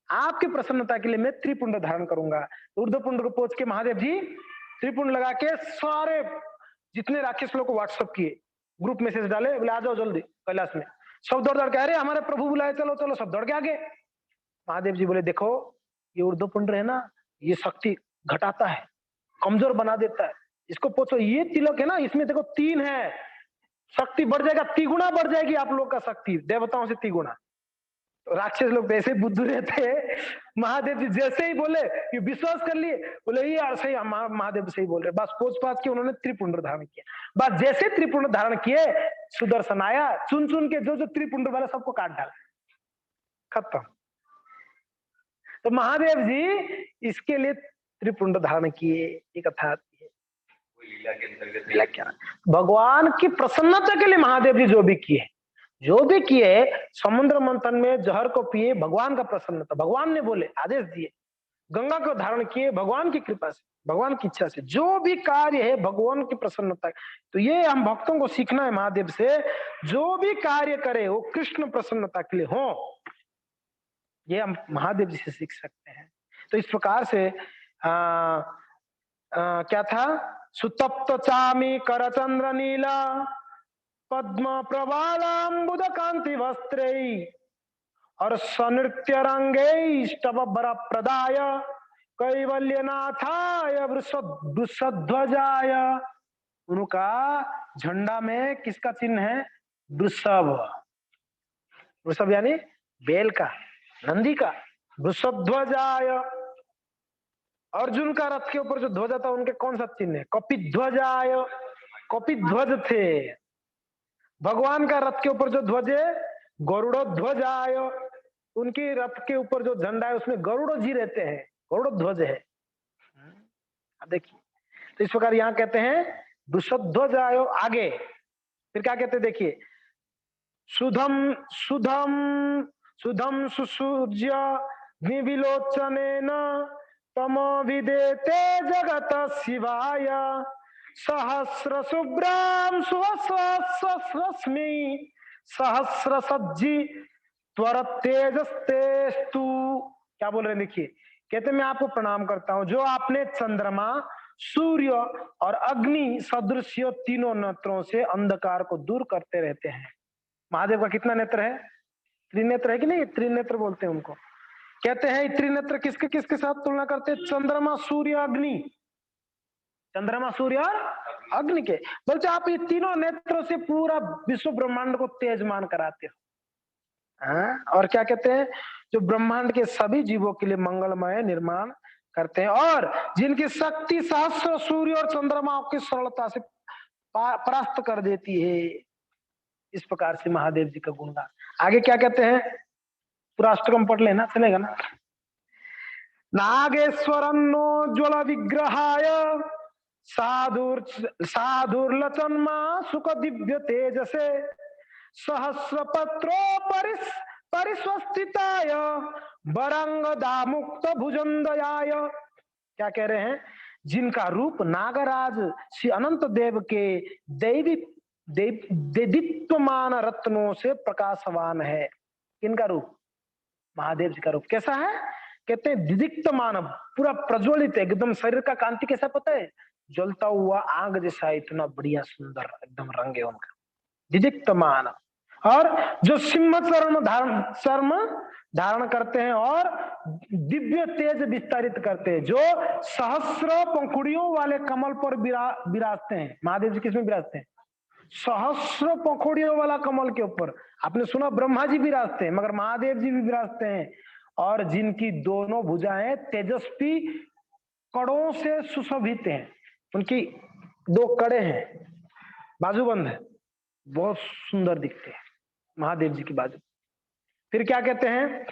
आपकी प्रसन्नता के लिए मैं त्रिपुंड धारण करूंगा। ऊर्ध्वपुंड को पहुंच के महादेव जी त्रिपुंड लगा के सारे जितने राक्षस लोग को व्हाट्सएप किए, ग्रुप मैसेज डाले, बोले आ जाओ जल्दी कैलाश में। सब दौड़ दौड़ के, अरे हमारे प्रभु बुलाए, चलो चलो, सब दौड़ के आगे। महादेव जी बोले देखो ये ऊर्ध्वपुंड है ना, ये शक्ति घटाता है, कमजोर बना देता है, इसको पूछो। ये तिलक है ना, इसमें देखो 3 है, शक्ति बढ़ जाएगा, तिगुना बढ़ जाएगी आप लोग का शक्ति, देवताओं से तिगुना। तो राक्षस लोग ऐसे बुद्धू रहते हैं, महादेव जी जैसे ही बोले कि विश्वास कर लिए, बोले ये यार सही, महादेव सही बोल रहे, बस पोच पाच के उन्होंने त्रिपुंड धारण किया। बस जैसे त्रिपुंड धारण किए, सुदर्शन आया, चुन चुन के जो जो त्रिपुंड वाला सबको काट डाला, खत्म। तो महादेव जी इसके लिए त्रिपुंड धारण किए, ये कथा आती है। लीला क्या, भगवान की प्रसन्नता के लिए महादेव जी जो भी किए, जो भी किए, समुद्र मंथन में जहर को पिए, भगवान का प्रसन्नता, भगवान ने बोले आदेश दिए, गंगा को धारण किए भगवान की कृपा से, भगवान की इच्छा से, जो भी कार्य है भगवान की प्रसन्नता। तो ये हम भक्तों को सीखना है महादेव से, जो भी कार्य करे वो कृष्ण प्रसन्नता के लिए हो, ये हम महादेव जी से सीख सकते हैं। तो इस प्रकार से क्या था, सुतप्त चामी करचंद्र नीला पद्म प्रबालाम्बुद कांति वस्त्रै और सनृत्य रंगे स्तवबर प्रदाय कैवल्यनाथाय वृषध्वजाय। उनका झंडा में किसका चिन्ह है, वृषभ, वृषभ यानी बेल का, नंदी का, वृषध्वजाय। अर्जुन का रथ के ऊपर जो ध्वजा था उनके कौन सा चिन्ह है, कपिध्वजाय, कपिध्वज थे। भगवान का रथ के ऊपर जो ध्वज है गरुड़ ध्वजाय, उनके रथ के ऊपर जो झंडा है उसमें गरुड़ जी रहते हैं, गरुड़ ध्वज है। देखिए तो इस प्रकार यहाँ कहते हैं वृषध्वजाय। आगे फिर क्या कहते हैं देखिए, सुधम सुधम सुधम सुसूर्य विलोचनेन तमो विदेते जगत शिवाय सहस्र शुभ्राम सुस्मी सहस्र सज्जी त्वर तेजस्तेस्तु। क्या बोल रहे हैं देखिए, कहते मैं आपको प्रणाम करता हूं जो आपने चंद्रमा, सूर्य और अग्नि सदृश तीनों नेत्रों से अंधकार को दूर करते रहते हैं। महादेव का कितना नेत्र है, त्रिनेत्र है कि नहीं, त्रिनेत्र बोलते हैं उनको। कहते हैं त्रिनेत्र किसके किसके साथ तुलना करते हैं, चंद्रमा सूर्य अग्नि, चंद्रमा सूर्य और अग्नि के। बोलते आप ये तीनों नेत्रों से पूरा विश्व ब्रह्मांड को तेजमान कराते हो। और क्या कहते हैं, जो ब्रह्मांड के सभी जीवों के लिए मंगलमय निर्माण करते हैं, और जिनकी शक्ति सहस्र सूर्य और चंद्रमाओं की सरलता से परास्त कर देती है। इस प्रकार से महादेव जी का गुणगान। आगे क्या कहते हैं, पूरा अष्टकम पढ़ लेना, चलेगा ना। नागेश्वरन्नोज्ज्वल विग्रहाय साधुर्लचन्मा सुख दिव्य तेजसे सहस्रपत्रो परिस्वस्थिताय वरंगदामुक्त भुजंदयाय। क्या कह रहे हैं, जिनका रूप नागराज श्री अनंत देव के देदीप्यमान रत्नों से प्रकाशवान है। किनका रूप, महादेव जी का रूप कैसा है, कहते हैं दिदीप्तमान, पूरा प्रज्वलित, एकदम शरीर का कांति कैसा पता है, जलता हुआ आग जैसा, इतना बढ़िया सुंदर एकदम रंग है उनका, दिदीप्तमान। और जो सिंह चर्म धारण करते हैं और दिव्य तेज विस्तारित करते हैं, जो सहस्र पंखुड़ियों वाले कमल पर विराजते हैं। महादेव जी किसमें विराजते हैं, सहस्र पंखुड़ियों वाला कमल के ऊपर। आपने सुना ब्रह्मा जी विराजते हैं, मगर महादेव जी भी विराजते हैं। और जिनकी दोनों भुजाएं तेजस्वी कड़ों से सुशोभित हैं, उनकी दो कड़े हैं, बाजूबंद है, बहुत सुंदर दिखते हैं महादेव जी की बाजू। फिर क्या कहते हैं,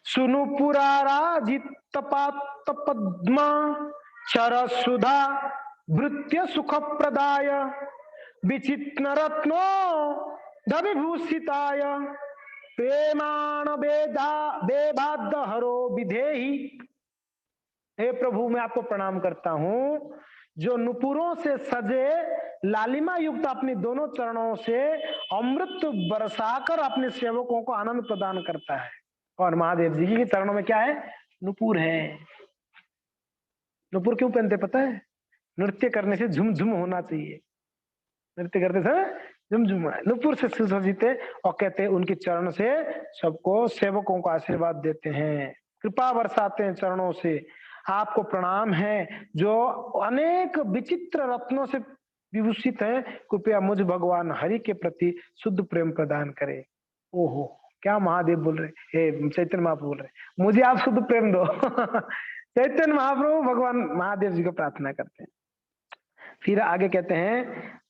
सुनु पुराराजित पद्मा चर सुधा भृत्य सुख प्रदाय विचित्र रत्नो धविभूषिताय प्रेमाण बेबाद हरो विधेहि। हे प्रभु, मैं आपको प्रणाम करता हूं, जो नुपुरों से सजे लालिमा युक्त अपने दोनों चरणों से अमृत बरसाकर अपने सेवकों को आनंद प्रदान करता है। और महादेव जी के चरणों में क्या है, नुपुर है। नुपुर क्यों पहनते पता है, नृत्य करने से झुमझुम होना चाहिए, नृत्य करते समय झुमझुम। नुपुर से सुसज्जित है, और कहते हैं उनके चरण से सबको, सेवकों को आशीर्वाद देते हैं, कृपा बरसाते हैं चरणों से। आपको प्रणाम है, जो अनेक विचित्र रत्नों से विभूषित है, कृपया मुझ भगवान हरि के प्रति शुद्ध प्रेम प्रदान करे। ओहो, क्या महादेव बोल रहे, हे चैतन्य महाप्रभु बोल रहे, मुझे आप शुद्ध प्रेम दो। चैतन्य महाप्रभु भगवान महादेव जी को प्रार्थना करते हैं। फिर आगे कहते हैं,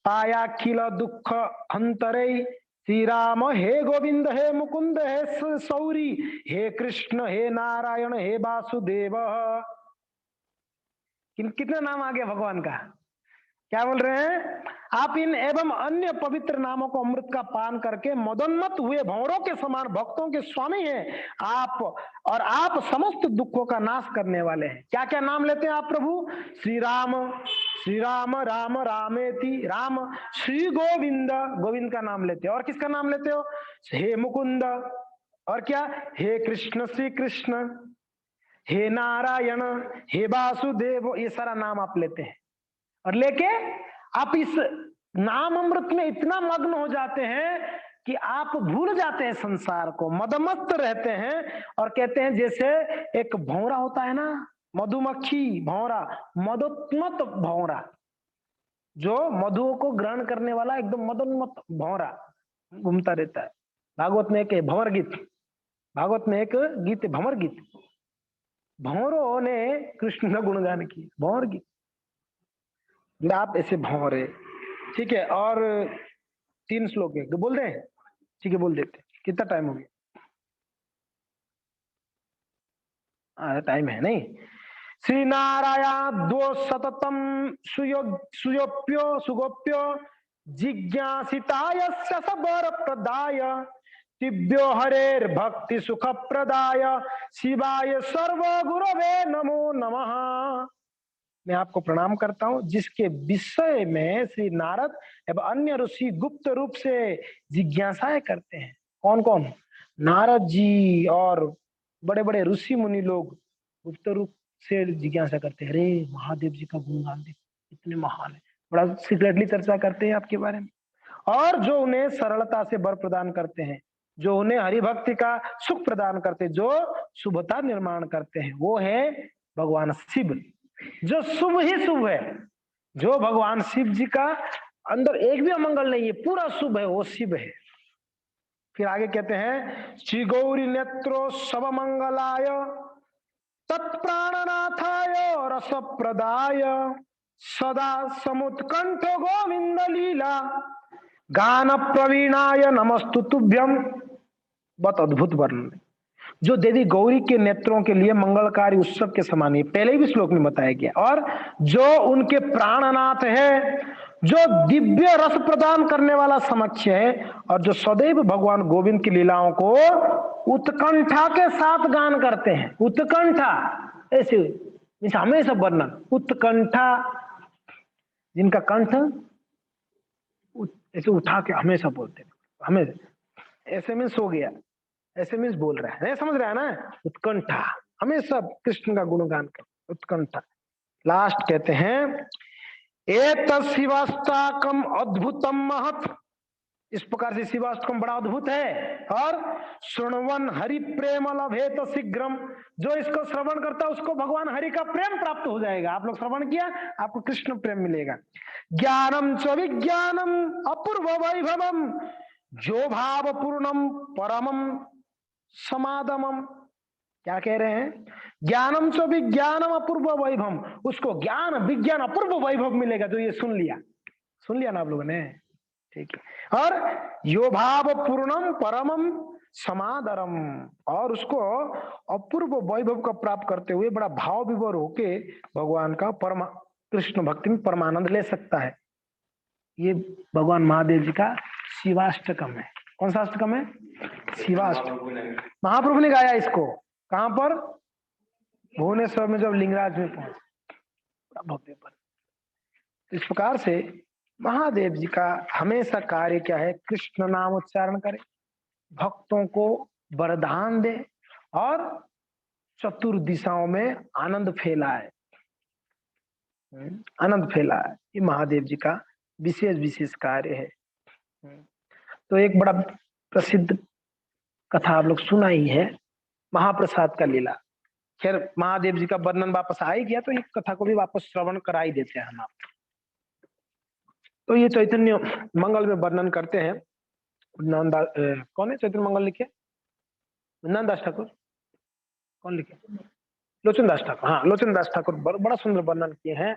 पाया खिल दुख अंतरे श्री राम हे गोविंद हे मुकुंद हे सौरी हे कृष्ण हे नारायण हे वासुदेव। कितना नाम आ गया भगवान का, क्या बोल रहे हैं, आप इन एवं अन्य पवित्र नामों को अमृत का पान करके मदोन्मत्त हुए भंवरों के समान भक्तों के स्वामी हैं आप, और आप समस्त दुखों का नाश करने वाले हैं। क्या क्या नाम लेते हैं आप प्रभु, श्री राम राम रामेति, राम, श्री गोविंद, गोविंद का नाम लेते हो, और किसका नाम लेते हो, हे मुकुंद, और क्या, हे कृष्ण, श्री कृष्ण, हे नारायण, हे वासुदेव, ये सारा नाम आप लेते हैं। और लेके आप इस नाम अमृत में इतना मग्न हो जाते हैं कि आप भूल जाते हैं संसार को, मदमस्त रहते हैं। और कहते हैं जैसे एक भौरा होता है ना, मधुमक्खी भौरा, मदोन्मत्त भौरा, जो मधु को ग्रहण करने वाला एकदम मदोन्मत्त भौरा घूमता रहता है। भागवत में एक भंवर गीत, भागवत में एक गीत है भंवर गीत, भंवरों ने कृष्ण का गुणगान किया, भंवर गीत, आप ऐसे भंवरे, ठीक है। और 3 श्लोक है, बोल रहे हैं, ठीक है बोल देते, कितना टाइम हो गया, टाइम है नहीं। श्री नारायण दो सततम सुगोप्यो जिज्ञासिताय सबर प्रदाय दिव्यो हरेर भक्ति सुख प्रदाय शिवाय सर्व गुरवे नमो नमः। मैं आपको प्रणाम करता हूं, जिसके विषय में श्री नारद एवं अन्य ऋषि गुप्त रूप से जिज्ञासाएं करते हैं। कौन कौन, नारद जी और बड़े बड़े ऋषि मुनि लोग गुप्त रूप से जिज्ञासा करते हैं, अरे महादेव जी का गुणगान इतने महान है, बड़ा सीक्रेटली चर्चा करते हैं आपके बारे में। और जो उन्हें सरलता से वर प्रदान करते हैं, जो उन्हें हरि भक्ति का सुख प्रदान करते हैं, जो शुभता निर्माण करते हैं, वो है भगवान शिव, जो शुभ ही शुभ है। जो भगवान शिव जी का अंदर एक भी अमंगल नहीं है, पूरा शुभ है, वो शिव है। फिर आगे कहते हैं, श्री गौरी नेत्रो सब मंगलाय तत्प्राणनाथाय रस प्रदाय सदा समुत्कंठो गोविंद लीला गान प्रवीणाय नमस्तु तुभ्यम। बहुत अद्भुत वर्णन है जो देवी गौरी के नेत्रों के लिए मंगलकारी उत्सव के समान है, पहले भी श्लोक में बताया गया। और जो उनके प्राणनाथ है, जो दिव्य रस प्रदान करने वाला समक्ष है, और जो सदैव भगवान गोविंद की लीलाओं को उत्कंठा के साथ गान करते हैं। उत्कंठा ऐसे हमेशा वर्णन, उत्कंठा जिनका कंठ ऐसे उठा के हमेशा बोलते हैं, हमें ऐसे में सो गया, ऐसे मीन्स बोल रहा है, समझ रहा है ना। उत्कंठा हमेशा कृष्ण का गुणगान कर, उत्कंठा। लास्ट कहते हैं एतशिवाष्टकम अद्भुतम महत्, इस प्रकार से शिवाष्टकम बड़ा अद्भुत है। और श्रवण हरि प्रेम लभेत शीघ्रम, जो इसको श्रवण करता है उसको भगवान हरि का प्रेम प्राप्त हो जाएगा। आप लोग श्रवण किया, आपको कृष्ण प्रेम मिलेगा। ज्ञानम च विज्ञानम अपूर्व वैभवम जो भाव पूर्णम परमम समादमम। क्या कह रहे हैं? ज्ञानम च विज्ञानम अपूर्व वैभव, उसको ज्ञान विज्ञान अपूर्व वैभव मिलेगा जो ये सुन लिया ना आप लोगों ने, ठीक है। और यो भाव पूर्णम परमम समादरम, और उसको अपूर्व वैभव का प्राप्त करते हुए बड़ा भाव विभोर होके भगवान का परम कृष्ण भक्ति में परमानंद ले सकता है। ये भगवान महादेव जी का शिवाष्टकम है। कौन सा अष्टकम है? शिवाष्टकम। महाप्रभु ने गाया इसको कहां पर? भुवनेश्वर में, जब लिंगराज में पहुंचे भव्य पर। इस प्रकार से महादेव जी का हमेशा कार्य क्या है? कृष्ण नाम उच्चारण करे, भक्तों को वरदान दे और चतुर दिशाओं में आनंद फैलाए, आनंद फैलाए। ये महादेव जी का विशेष कार्य है। तो एक बड़ा प्रसिद्ध कथा आप लोग सुना ही है, महाप्रसाद का लीला। खैर महादेव जी का वर्णन वापस आ ही गया, तो एक कथा को भी वापस श्रवण करा ही देते हैं हम आप। तो ये चैतन्य मंगल में वर्णन करते हैं। कौन है चैतन्य मंगल लिखे? नंददास ठाकुर। कौन लिखे? लोचन दास ठाकुर। हाँ, लोचन दास ठाकुर बड़ा सुंदर वर्णन किए हैं।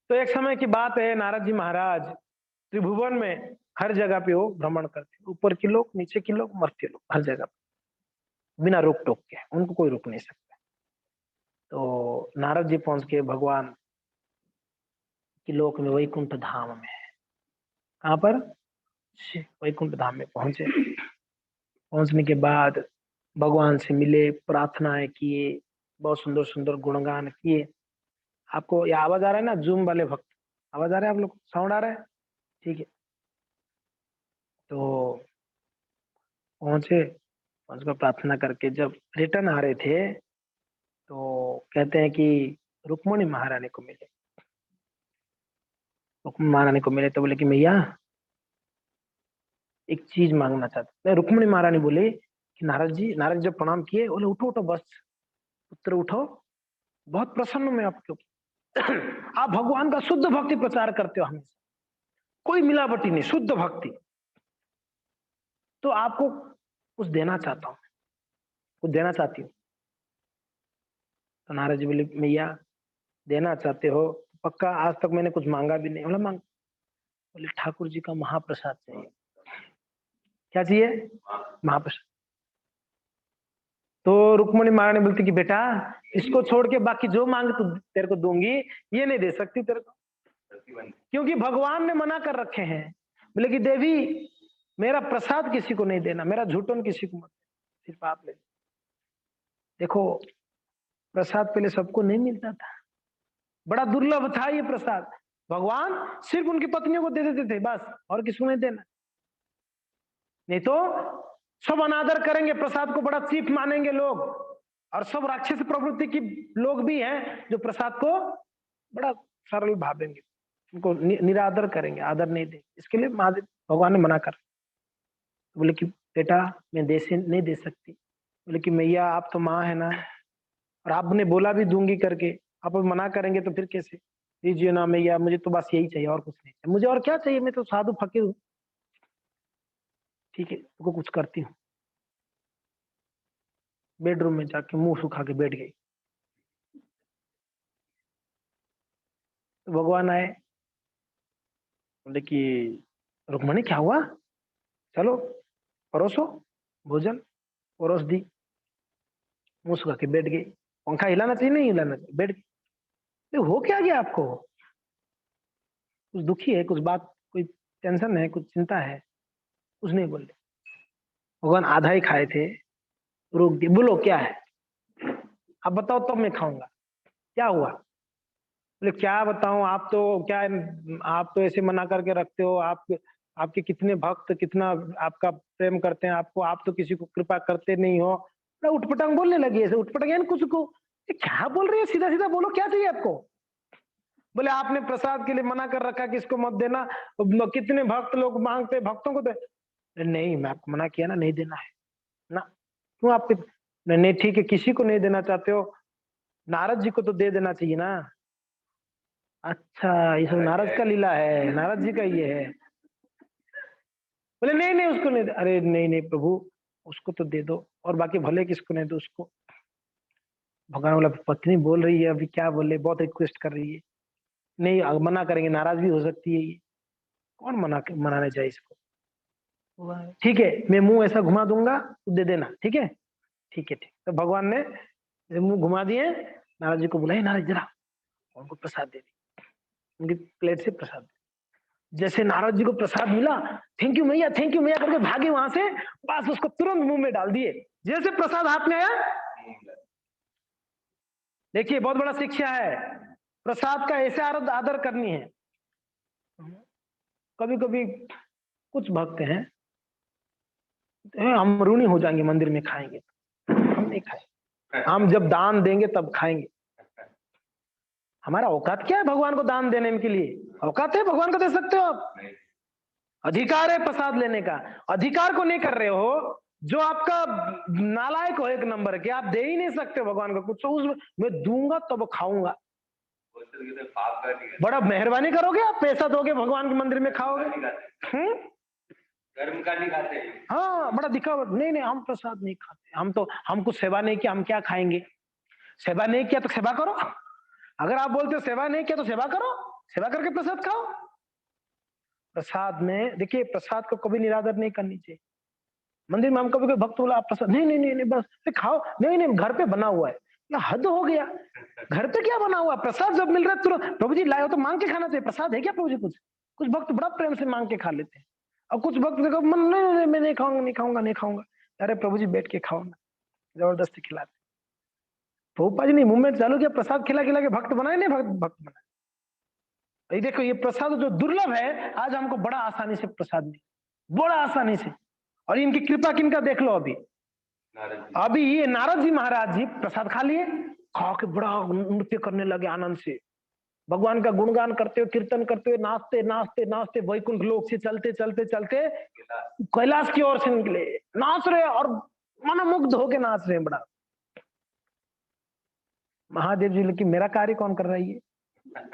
तो एक समय की बात है, नारद जी महाराज त्रिभुवन में हर जगह पे वो भ्रमण करते, ऊपर के लोग, नीचे के लोग, मर्त्य लोग, हर जगह बिना रोक टोक के, उनको कोई रोक नहीं सकता। तो नारद जी पहुंच के भगवान के लोक में, वैकुंठ धाम में, कहां पर? वैकुंठ धाम में पहुंचे। पहुंचने के बाद भगवान से मिले, प्रार्थनाएं किए, बहुत सुंदर सुंदर गुणगान किए। आपको ये आवाज आ रहा है ना? जूम वाले भक्त आवाज आ रहा है? आप लोग साउंड आ रहा है? ठीक है। तो पहुंचे, पहुंचकर प्रार्थना करके जब रिटर्न आ रहे थे तो कहते हैं कि रुक्मणी महारानी को मिले। रुक्मणी महारानी को मिले तो बोले कि मैया एक चीज मांगना चाहते हैं। रुक्मणी महारानी बोले कि नारद जी जब प्रणाम किए, बोले उठो उठो, बस पुत्र उठो, बहुत प्रसन्न हूं मैं आपके ऊपर। आप भगवान का शुद्ध भक्ति प्रचार करते हो हमेशा, कोई मिलावटी नहीं, शुद्ध भक्ति। तो आपको कुछ देना चाहता हूं, कुछ देना चाहती हूँ। तो नारद जी बोले मैया देना चाहते हो पक्का? आज तक मैंने कुछ मांगा भी नहीं। बोला मांग। बोले ठाकुर जी का महाप्रसाद चाहिए। क्या चाहिए? महाप्रसाद। तो रुक्मणी महारानी बोलती कि बेटा इसको छोड़ के बाकी जो मांग तो तेरे को दूंगी, ये नहीं दे सकती तेरे को, क्योंकि भगवान ने मना कर रखे हैं। बोले कि देवी मेरा प्रसाद किसी को नहीं देना, मेरा झूठन किसी को मत, सिर्फ आप ले। देखो प्रसाद पहले सबको नहीं मिलता था, बड़ा दुर्लभ था ये प्रसाद। भगवान सिर्फ उनकी पत्नियों को दे देते थे बस, और किसी को नहीं देना। नहीं तो सब अनादर करेंगे, प्रसाद को बड़ा चीफ मानेंगे लोग, और सब राक्षस प्रवृत्ति की लोग भी हैं जो प्रसाद को बड़ा सरल भावेंगे, उनको निरादर करेंगे, आदर नहीं देंगे। इसके लिए महादेव भगवान ने मना कर। तो बोले कि बेटा मैं नहीं दे सकती। बोले कि मैया आप तो माँ है ना, और आपने बोला भी दूंगी करके, आप मना करेंगे तो फिर कैसे? दीजिए ना मैया, मुझे तो बस यही चाहिए, और कुछ नहीं चाहिए मुझे। और क्या चाहिए? मैं तो साधु फकीर हूँ। ठीक है, तो कुछ करती हूँ। बेडरूम में जाके मुंह सुखा के बैठ गई। तो भगवान आए, बोले कि रुक्मणी क्या हुआ, चलो परोसो भोजन। परोस दी, मुंह सुखा के बैठ गई। पंखा हिलाना चाहिए नहीं हिलाना चाहिए, बैठ गई। तो हो क्या गया आपको, कुछ दुखी है, कुछ बात, कोई टेंशन है, कुछ चिंता है? कुछ नहीं बोले। भगवान आधा ही खाए थे, रोक दिए। बोलो क्या है, अब बताओ तब मैं खाऊंगा, क्या हुआ? बोले क्या बताऊं, आप तो क्या, आप तो ऐसे मना करके रखते हो, आप आपके कितने भक्त कितना आपका प्रेम करते हैं आपको, आप तो किसी को कृपा करते नहीं हो। ना उठपटांग बोलने लगी, ऐसे उठपटांग यानी कुछ को, ये क्या बोल रही है, सीधा सीधा बोलो क्या चाहिए आपको? बोले आपने प्रसाद के लिए मना कर रखा कि इसको मत देना, कितने भक्त लोग मांगते, भक्तों को दे। नहीं मैं आपको मना किया ना, नहीं देना है ना। क्यों आप, नहीं नहीं, ठीक है, किसी को नहीं देना चाहते हो, नारद जी को तो दे देना चाहिए ना। अच्छा ये सब नारद का लीला है, नारद जी का ये है। बोले नहीं नहीं उसको नहीं अरे नहीं नहीं प्रभु, उसको तो दे दो, और बाकी भले किसको नहीं दो उसको। भगवान बोला पत्नी बोल रही है, अभी क्या बोले, बहुत रिक्वेस्ट कर रही है, नहीं मना करेंगे, नाराज भी हो सकती है ये, कौन मनाने जाए इसको। ठीक है मैं मुंह ऐसा घुमा दूंगा, तू दे देना, ठीक है ठीक है ठीक। तो भगवान ने मुंह घुमा दिए, नारद जी को बुलाए, नारद जरा उनको प्रसाद दे दी, उनकी प्लेट से प्रसाद। जैसे नारद जी को प्रसाद मिला, थैंक यू मैया करके भागे वहां से, बस उसको तुरंत मुंह में डाल दिए। जैसे प्रसाद हाथ में आया, देखिए बहुत बड़ा शिक्षा है, प्रसाद का ऐसे आदर करनी है। कभी कभी कुछ भक्त हैं, हम ऋणी हो जाएंगे मंदिर में खाएंगे, हम नहीं खाएंगे, हम जब दान देंगे तब खाएंगे। हमारा औकात क्या है भगवान को दान देने के लिए? औकात है भगवान को दे सकते हो आप? अधिकार है प्रसाद लेने का, अधिकार को नहीं कर रहे हो, जो आपका नालायक हो एक नंबर के, आप दे ही नहीं सकते भगवान को कुछ, तो उस मैं दूंगा तब खाऊंगा। बड़ा मेहरबानी करोगे आप, पैसा दोगे भगवान के मंदिर में खाओगे? गर्म का नहीं खाते। हाँ बड़ा दिखावा, नहीं नहीं हम प्रसाद नहीं खाते, हम तो, हमको सेवा नहीं किया हम क्या खाएंगे? सेवा नहीं किया तो सेवा करो, अगर आप बोलते हो सेवा नहीं किया तो सेवा करो, सेवा करके प्रसाद खाओ। प्रसाद में देखिए, प्रसाद को कभी निरादर नहीं करनी चाहिए। मंदिर में हम कभी कोई भक्त बोला आप प्रसाद, नहीं नहीं नहीं, नहीं बस खाओ, नहीं नहीं घर पे बना हुआ है, या हद हो गया, घर पे क्या बना हुआ, प्रसाद जब मिल रहा है तुरंत, प्रभु जी लाए हो तो मांग के खाना चाहिए, प्रसाद है क्या प्रभु जी? कुछ कुछ भक्त बड़ा प्रेम से मांग के खा लेते हैं, और कुछ भक्त देखो मन नहीं, मैं नहीं खाऊंगा नहीं खाऊंगा नहीं खाऊंगा, अरे प्रभु जी बैठ के खाओ ना, जबरदस्ती खिलाते। प्रभुपा जी ने मूवमेंट चालू किया, प्रसाद खिला खिला के भक्त बनाए, नहीं भक्त बनाए। ये देखो ये प्रसाद जो दुर्लभ है, आज हमको बड़ा आसानी से प्रसाद मिले, बड़ा आसानी से। और इनकी कृपा किनका देख लो, अभी ये नारद जी महाराज जी प्रसाद खा लिए, खा के बड़ा नृत्य करने लगे आनंद से, भगवान का गुणगान करते हुए, कीर्तन करते हुए, नाचते नाचते नाचते वैकुंठ लोक से चलते चलते चलते कैलाश की ओर से निकले, नाच रहे और मनमुग्ध होके नाच रहे। बड़ा महादेव जी लेकिन मेरा कार्य कौन कर रहा है, ये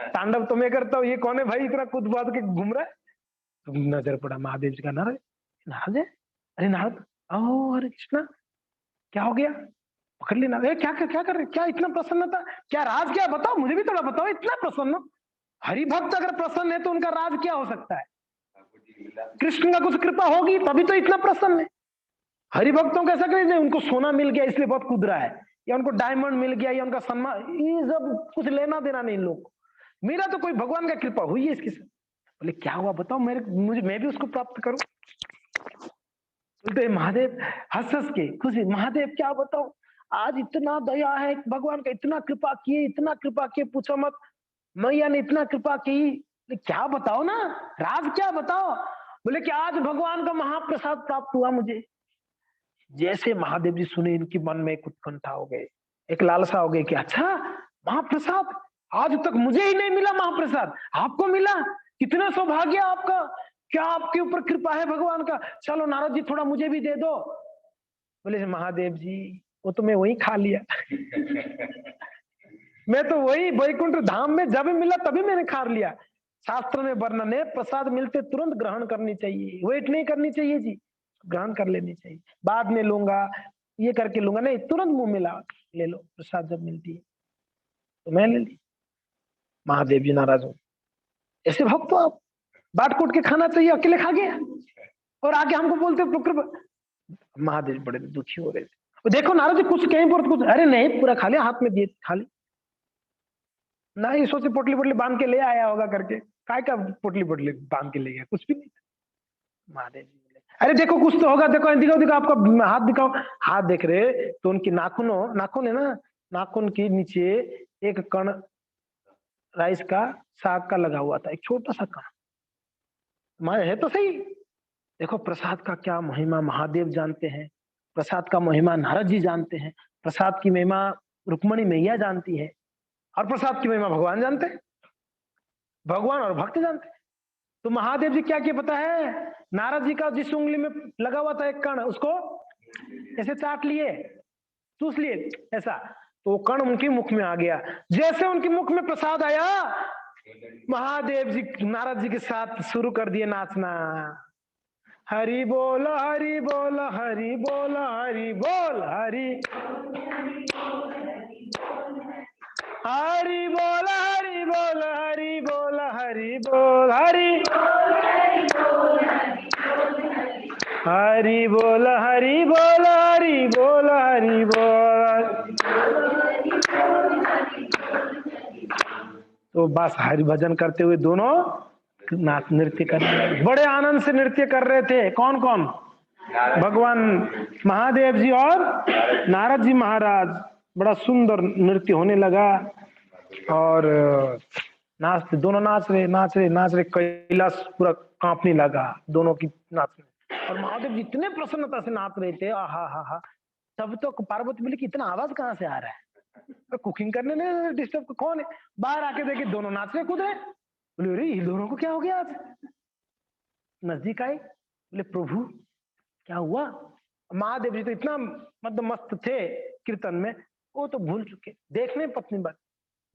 तांडव तो मैं करता हूँ, ये कौन है भाई इतना कूद बाद के घूम रहा है? तो नजर पड़ा महादेव जी का, नारद, नारद है, अरे नारद, ओ हरे कृष्णा, क्या हो गया? पकड़ लेना, क्या क्या क्या कर रहे, क्या इतना प्रसन्नता, क्या राज, क्या बताओ, मुझे भी थोड़ा बताओ, इतना प्रसन्न? हरि भक्त अगर प्रसन्न है तो उनका राज क्या हो सकता है? कृष्ण का कुछ कृपा होगी तभी तो इतना प्रसन्न है। हरि भक्तों का ऐसा कहीं, उनको सोना मिल गया इसलिए बहुत कूद रहा है, या उनको डायमंड मिल गया, या उनका सम्मान, ये सब कुछ लेना देना नहीं इन लोग को। मेरा तो कोई भगवान का कृपा हुई है इसके साथ। बोले क्या हुआ बताओ, मैं भी उसको प्राप्त करूं। बोलते महादेव हंस हंस के खुशी, महादेव क्या बताओ, आज इतना दया है भगवान का, इतना कृपा किए, इतना कृपा किए, पूछो मत, मैया ने इतना कृपा की। क्या बताओ ना, राज क्या बताओ? बोले कि आज भगवान का महाप्रसाद प्राप्त हुआ मुझे। जैसे महादेव जी सुने, इनकी मन में एक उत्कंठा हो गई, एक लालसा हो गई कि अच्छा महाप्रसाद, आज तक मुझे ही नहीं मिला महाप्रसाद, आपको मिला, कितना सौभाग्य आपका, क्या आपके ऊपर कृपा है भगवान का, चलो नारद जी थोड़ा मुझे भी दे दो। बोले महादेव जी वो तो मैं वही खा लिया मैं तो वही वैकुंठ धाम में जब मिला तभी मैंने खा लिया। शास्त्र में वर्णन है, प्रसाद मिलते तुरंत ग्रहण करनी चाहिए, वेट नहीं करनी चाहिए जी, ग्रहण कर लेनी चाहिए, बाद में लूंगा, ये करके लूंगा नहीं, तुरंत मुंह मिला ले लो, प्रसाद जब मिलती है तो मैं ले ली। महादेव जी नाराज हो, ऐसे भक्त तो आप, बांट कूट के खाना चाहिए, अकेले खा गया और आके हमको बोलते महादेव बड़े दुखी हो रहे थे। देखो नारद जी कुछ कहीं पर कुछ, अरे नहीं पूरा खा लिया, हाथ में दिए खा ली ना, ये सोचे पोटली पोटली बांध के ले आया होगा करके, काय का पोटली पोटली बांध के ले गया, कुछ भी नहीं। महादेव जी बोले अरे देखो कुछ तो होगा, देखो दिखाओ दिखाओ, आपका हाथ दिखाओ। हाथ देख रहे तो उनकी नाखून है ना, नाखून के नीचे एक कण राइस का साग का लगा हुआ था, एक छोटा सा कण। मैं है तो सही, देखो प्रसाद का क्या महिमा महादेव जानते हैं, प्रसाद का महिमा नारद जी जानते हैं, प्रसाद की महिमा रुक्मणी मैया जानती है, और प्रसाद की महिमा भगवान जानते हैं, भगवान और भक्त जानते हैं। तो महादेव जी क्या किया पता है, नारद जी का जिस उंगली में लगा हुआ था एक कण, उसको ऐसे चाट लिए, चूस लिए ऐसा, तो कण उनके मुख में आ गया। जैसे उनके मुख में प्रसाद आया, महादेव जी नारद जी के साथ शुरू कर दिए नाचना। हरि बोल हरि बोल हरि बोल हरि बोल हरि हरि बोल हरि बोल हरि बोल हरि बोल हरि हरि बोल हरि बोल हरि बोल हरि बोल। तो बस हरि भजन करते हुए दोनों नाच नृत्य कर रहे, बड़े आनंद से नृत्य कर रहे थे। कौन कौन? भगवान महादेव जी और नारद जी महाराज। बड़ा सुंदर नृत्य होने लगा और नाचते दोनों नाच रहे, कैलाश पूरा कांपने लगा दोनों की नाचने। और महादेव जी इतने प्रसन्नता से नाच रहे थे, आहा हा हा। तब तो पार्वती बोली कि इतना आवाज कहाँ से आ रहा है, तो कुकिंग करने में डिस्टर्ब कौन है? बाहर आके देखे दोनों नाच रहे कूद रहे। बोले अरे ये दोनों को क्या हो गया आज? नजदीक आए, बोले प्रभु क्या हुआ? महादेव जी तो इतना मतलब मस्त थे कीर्तन में, वो तो भूल चुके, देखने पत्नी बात।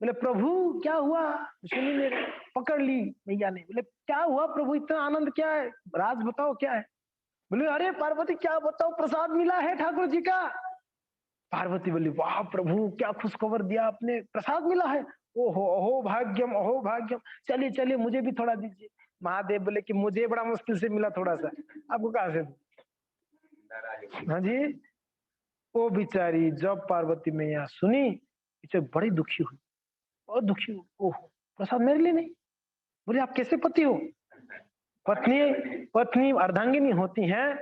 बोले प्रभु क्या हुआ? सुनी मेरे, पकड़ ली मैया ने। बोले क्या हुआ प्रभु, इतना आनंद क्या है, राज बताओ क्या है? बोले अरे पार्वती क्या बताओ, प्रसाद मिला है ठाकुर जी का। पार्वती बोली वाह प्रभु क्या खुश खबर दिया आपने, प्रसाद मिला है। ओहो अहो भाग्यम, चलिए चलिए मुझे भी थोड़ा दीजिए। महादेव बोले कि मुझे बड़ा मुश्किल से मिला थोड़ा सा, आपको कहां से? हाँ जी। वो बेचारी जब पार्वती मैया सुनी, बड़ी दुखी हुई, बहुत दुखी हुई। ओहो प्रसाद मेरे लिए नहीं। बोले आप कैसे पति हो? पत्नी पत्नी अर्धांगिनी होती है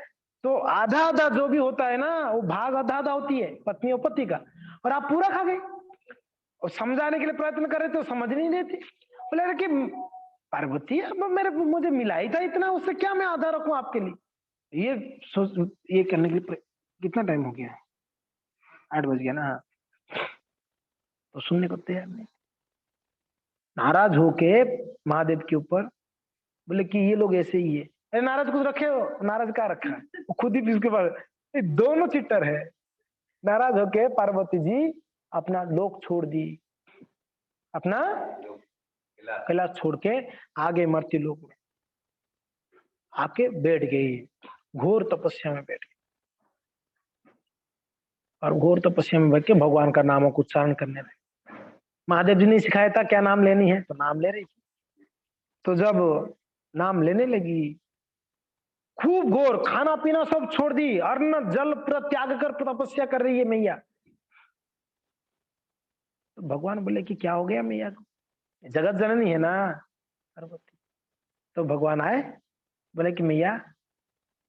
तो आधा आधा जो भी होता है ना, वो भाग आधा आधा होती है पत्नी और पति का, और आप पूरा खा गए। और समझाने के लिए प्रयत्न कर रहे थे, समझ नहीं देती। बोले कि पार्वती अब मुझे मिला ही था इतना, उससे क्या मैं आधा रखूं आपके लिए? ये करने के लिए कितना टाइम हो गया? 8 बज गया ना। तो सुनने को तैयार नहीं, नाराज होके महादेव के ऊपर बोले कि ये लोग ऐसे ही है। अरे नाराज कुछ रखे हो? नाराज क्या रखा है, वो खुद ही उसके पास दोनों चिट्टर है। नाराज होके पार्वती जी अपना लोक छोड़ दी, अपना कैलाश छोड़ के आगे मर्त्य लोक में आके बैठ गई, घोर तपस्या में बैठ गई। और घोर तपस्या में बैठ के भगवान का नामों को उच्चारण करने लगे। महादेव जी ने सिखाया था क्या नाम लेनी है, तो नाम ले रही थी। तो जब नाम लेने लगी, खूब घोर, खाना पीना सब छोड़ दी, अन्न जल त्याग कर तपस्या कर रही है मैया। तो भगवान बोले कि क्या हो गया मैया को, जगत जननी है ना पार्वती। तो भगवान आए, बोले कि मैया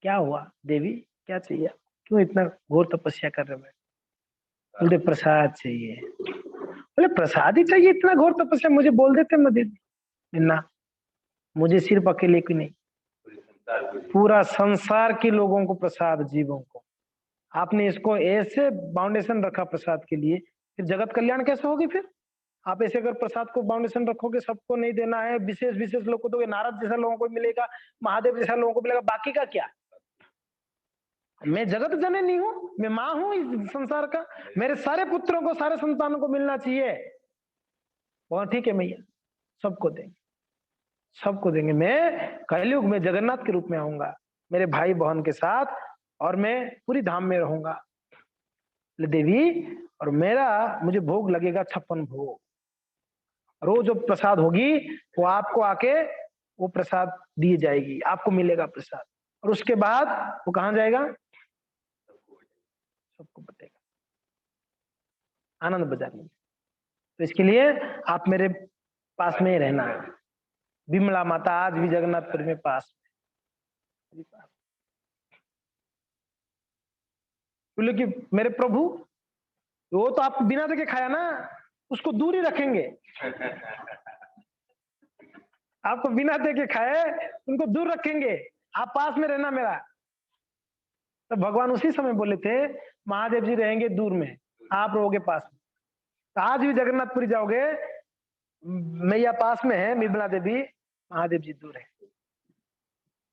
क्या हुआ, देवी क्या चाहिए, क्यों इतना घोर तपस्या कर रहे हो? बोले प्रसाद चाहिए। बोले प्रसाद ही चाहिए, इतना घोर तपस्या, मुझे बोल देते मैं दे दी ना। मुझे सिर्फ अकेले की नहीं, पूरा संसार के लोगों को प्रसाद, जीवों को। आपने इसको ऐसे बाउंडेशन रखा प्रसाद के लिए, फिर जगत कल्याण कैसे होगी? फिर आप ऐसे अगर प्रसाद को बाउंडेशन रखोगे, सबको नहीं देना है, विशेष विशेष लोग को दोगे, नारद जैसा लोगों को मिलेगा, महादेव जैसा लोगों को मिलेगा, बाकी का क्या? मैं जगत जननी हूँ, मैं माँ हूँ इस संसार का, मेरे सारे पुत्रों को, सारे संतानों को मिलना चाहिए। बहुत ठीक है मैया, सबको देंगे, सबको देंगे। मैं कलयुग में जगन्नाथ के रूप में आऊंगा मेरे भाई बहन के साथ, और मैं पूरी धाम में रहूंगा देवी, और मुझे भोग लगेगा 56 भोग। रोज जो प्रसाद होगी वो आपको आके वो प्रसाद दी जाएगी, आपको मिलेगा प्रसाद। और उसके बाद वो कहाँ जाएगा? सबको बताएगा, आनंद बाजार में। तो इसके लिए आप मेरे पास में ही रहना है। विमला माता आज भी जगन्नाथपुरी में पास। बोले कि मेरे प्रभु, वो तो आप बिना देखे खाया ना, उसको दूर ही रखेंगे। आपको बिना देखे खाए उनको दूर रखेंगे, आप पास में रहना मेरा। तो भगवान उसी समय बोले थे महादेव जी रहेंगे दूर में, आप रहोगे पास में। तो आज भी जगन्नाथपुरी जाओगे, मैया पास में है, विमला देवी, महादेव जी दूर है।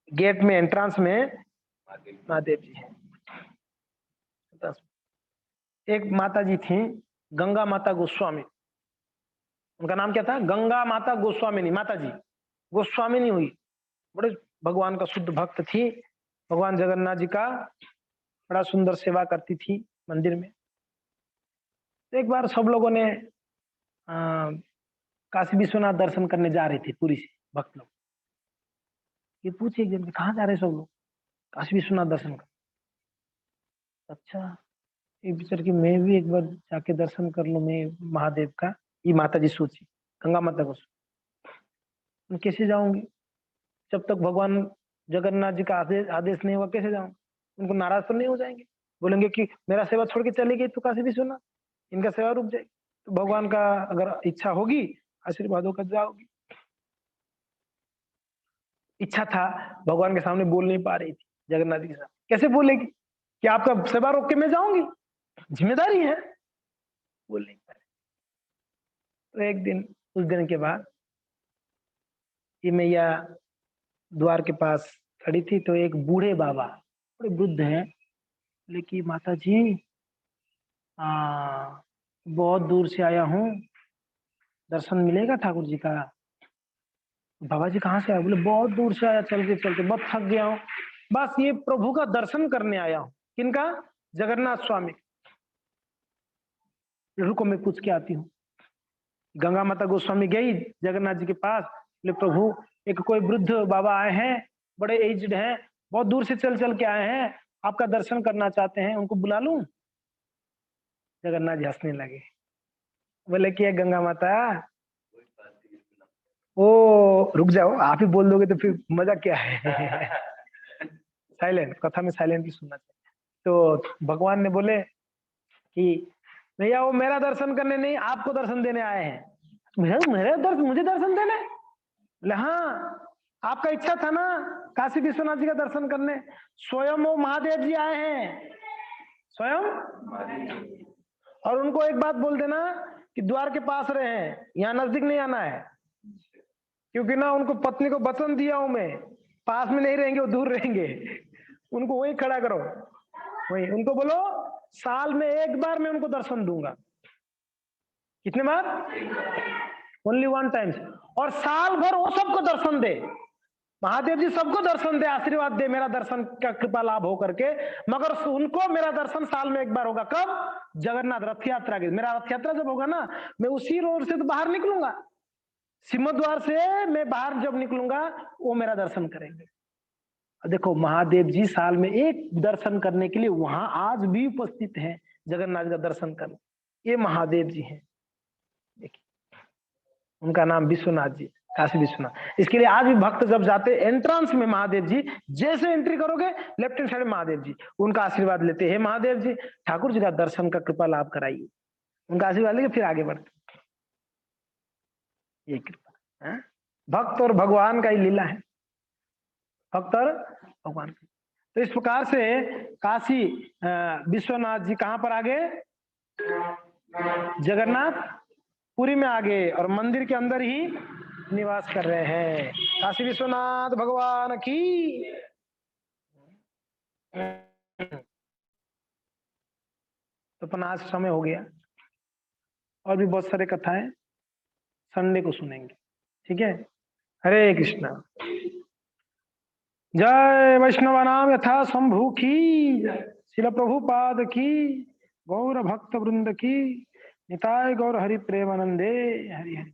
गेट में एंट्रेंस में महादेव जी है। एक माता जी थी गंगा माता गोस्वामी, उनका नाम क्या था? गंगा माता गोस्वामिनी माता जी, गोस्वामिनी हुई, बड़े भगवान का शुद्ध भक्त थी। भगवान जगन्नाथ जी का बड़ा सुंदर सेवा करती थी मंदिर में। एक बार सब लोगों ने काशी विश्वनाथ दर्शन करने जा रहे थे, पूरी से भक्त लोग। ये पूछे एक जन कहाँ जा रहे सब लोग? काशी विश्वनाथ दर्शन कर। अच्छा, एक विचार की मैं भी एक बार जाके दर्शन कर लूं मैं महादेव का। ये माता जी सोची, गंगा माता को, कैसे जाऊंगी जब तक भगवान जगन्नाथ जी का आदेश नहीं हुआ, कैसे जाऊंगी? उनको नाराज तो नहीं हो जाएंगे? बोलेंगे कि मेरा सेवा छोड़ के चली गई तो काशी विश्वनाथ, इनका सेवा रुक जाएगी। तो भगवान का अगर इच्छा होगी, आशीर्वाद होकर जाओगी। इच्छा था, भगवान के सामने बोल नहीं पा रही थी जगन्नाथ जी के साथ, कैसे बोलेगी कि आपका सेवा रोक के मैं जाऊंगी? जिम्मेदारी है, बोल नहीं पा रही। तो एक दिन, उस दिन के बाद ये मैया द्वार के पास खड़ी थी, तो एक बूढ़े बाबा, बड़े वृद्ध हैं, लेकिन माता जी बहुत दूर से आया हूँ, दर्शन मिलेगा ठाकुर जी का? बाबा जी कहाँ से आए? बोले बहुत दूर से आया, चलते चलते बहुत थक गया हूँ, बस ये प्रभु का दर्शन करने आया हूँ। किनका? जगन्नाथ स्वामी। रुको मैं पूछ के आती हूँ। गंगा माता गोस्वामी गई जगन्नाथ जी के पास, बोले प्रभु एक कोई वृद्ध बाबा आए हैं, बड़े एज्ड हैं, बहुत दूर से चल चल के आए हैं, आपका दर्शन करना चाहते हैं, उनको बुला लूं? जगन्नाथ जी हंसने लगे, बोले कि गंगा माता, ओ रुक जाओ, आप ही बोल दोगे तो फिर मजा क्या है? साइलेंट, कथा में साइलेंटली सुनना चाहिए। तो भगवान ने बोले कि भैया वो मेरा दर्शन करने नहीं, आपको दर्शन देने आए हैं। मेरे दर्शन, मुझे दर्शन देने? बोले हाँ, आपका इच्छा था ना काशी विश्वनाथ जी का दर्शन करने, स्वयं वो महादेव जी आए हैं, स्वयं। और उनको एक बात बोल देना कि द्वार के पास रहे, यहाँ नजदीक नहीं आना है, क्योंकि ना उनको पत्नी को वचन दिया हूं मैं, पास में नहीं रहेंगे, वो दूर रहेंगे। उनको वहीं खड़ा करो, वहीं उनको बोलो साल में एक बार मैं उनको दर्शन दूंगा। कितने बार? Only one times. और साल भर वो सबको दर्शन दे, महादेव जी सबको दर्शन दे, आशीर्वाद दे, मेरा दर्शन का कृपा लाभ हो करके, मगर उनको मेरा दर्शन साल में एक बार होगा। कब? जगन्नाथ रथ यात्रा के। मेरा रथ यात्रा जब होगा ना, मैं उसी रोड से तो बाहर निकलूंगा, सिंहद्वार से मैं बाहर जब निकलूंगा, वो मेरा दर्शन करेंगे। देखो महादेव जी साल में एक दर्शन करने के लिए वहां आज भी उपस्थित हैं, जगन्नाथ का दर्शन करने। ये महादेव जी हैं, देखिए उनका नाम विश्वनाथ जी, काशी विश्वनाथ। इसके लिए आज भी भक्त जब जाते एंट्रेंस में महादेव जी, जैसे एंट्री करोगे लेफ्ट हैंड साइड में महादेव जी, उनका आशीर्वाद लेते हैं, महादेव जी ठाकुर जी का दर्शन का कृपा लाभ कराइए, उनका आशीर्वाद लेके फिर आगे बढ़ते। ये कृपा है, भक्त और भगवान का ही लीला है, भक्त और भगवान का। तो इस प्रकार से काशी विश्वनाथ जी कहां पर आ गए? जगन्नाथ पुरी में आ गए, और मंदिर के अंदर ही निवास कर रहे हैं। काशी विश्वनाथ भगवान की। तो अपना आज समय हो गया, और भी बहुत सारे कथाएं संडे को सुनेंगे, ठीक है? हरे कृष्णा। जय वैष्णवानाम यथा शंभु की, शिल प्रभुपाद की, गौर भक्त वृंद की, निताय गौर हरि प्रेमानंदे हरि हरि।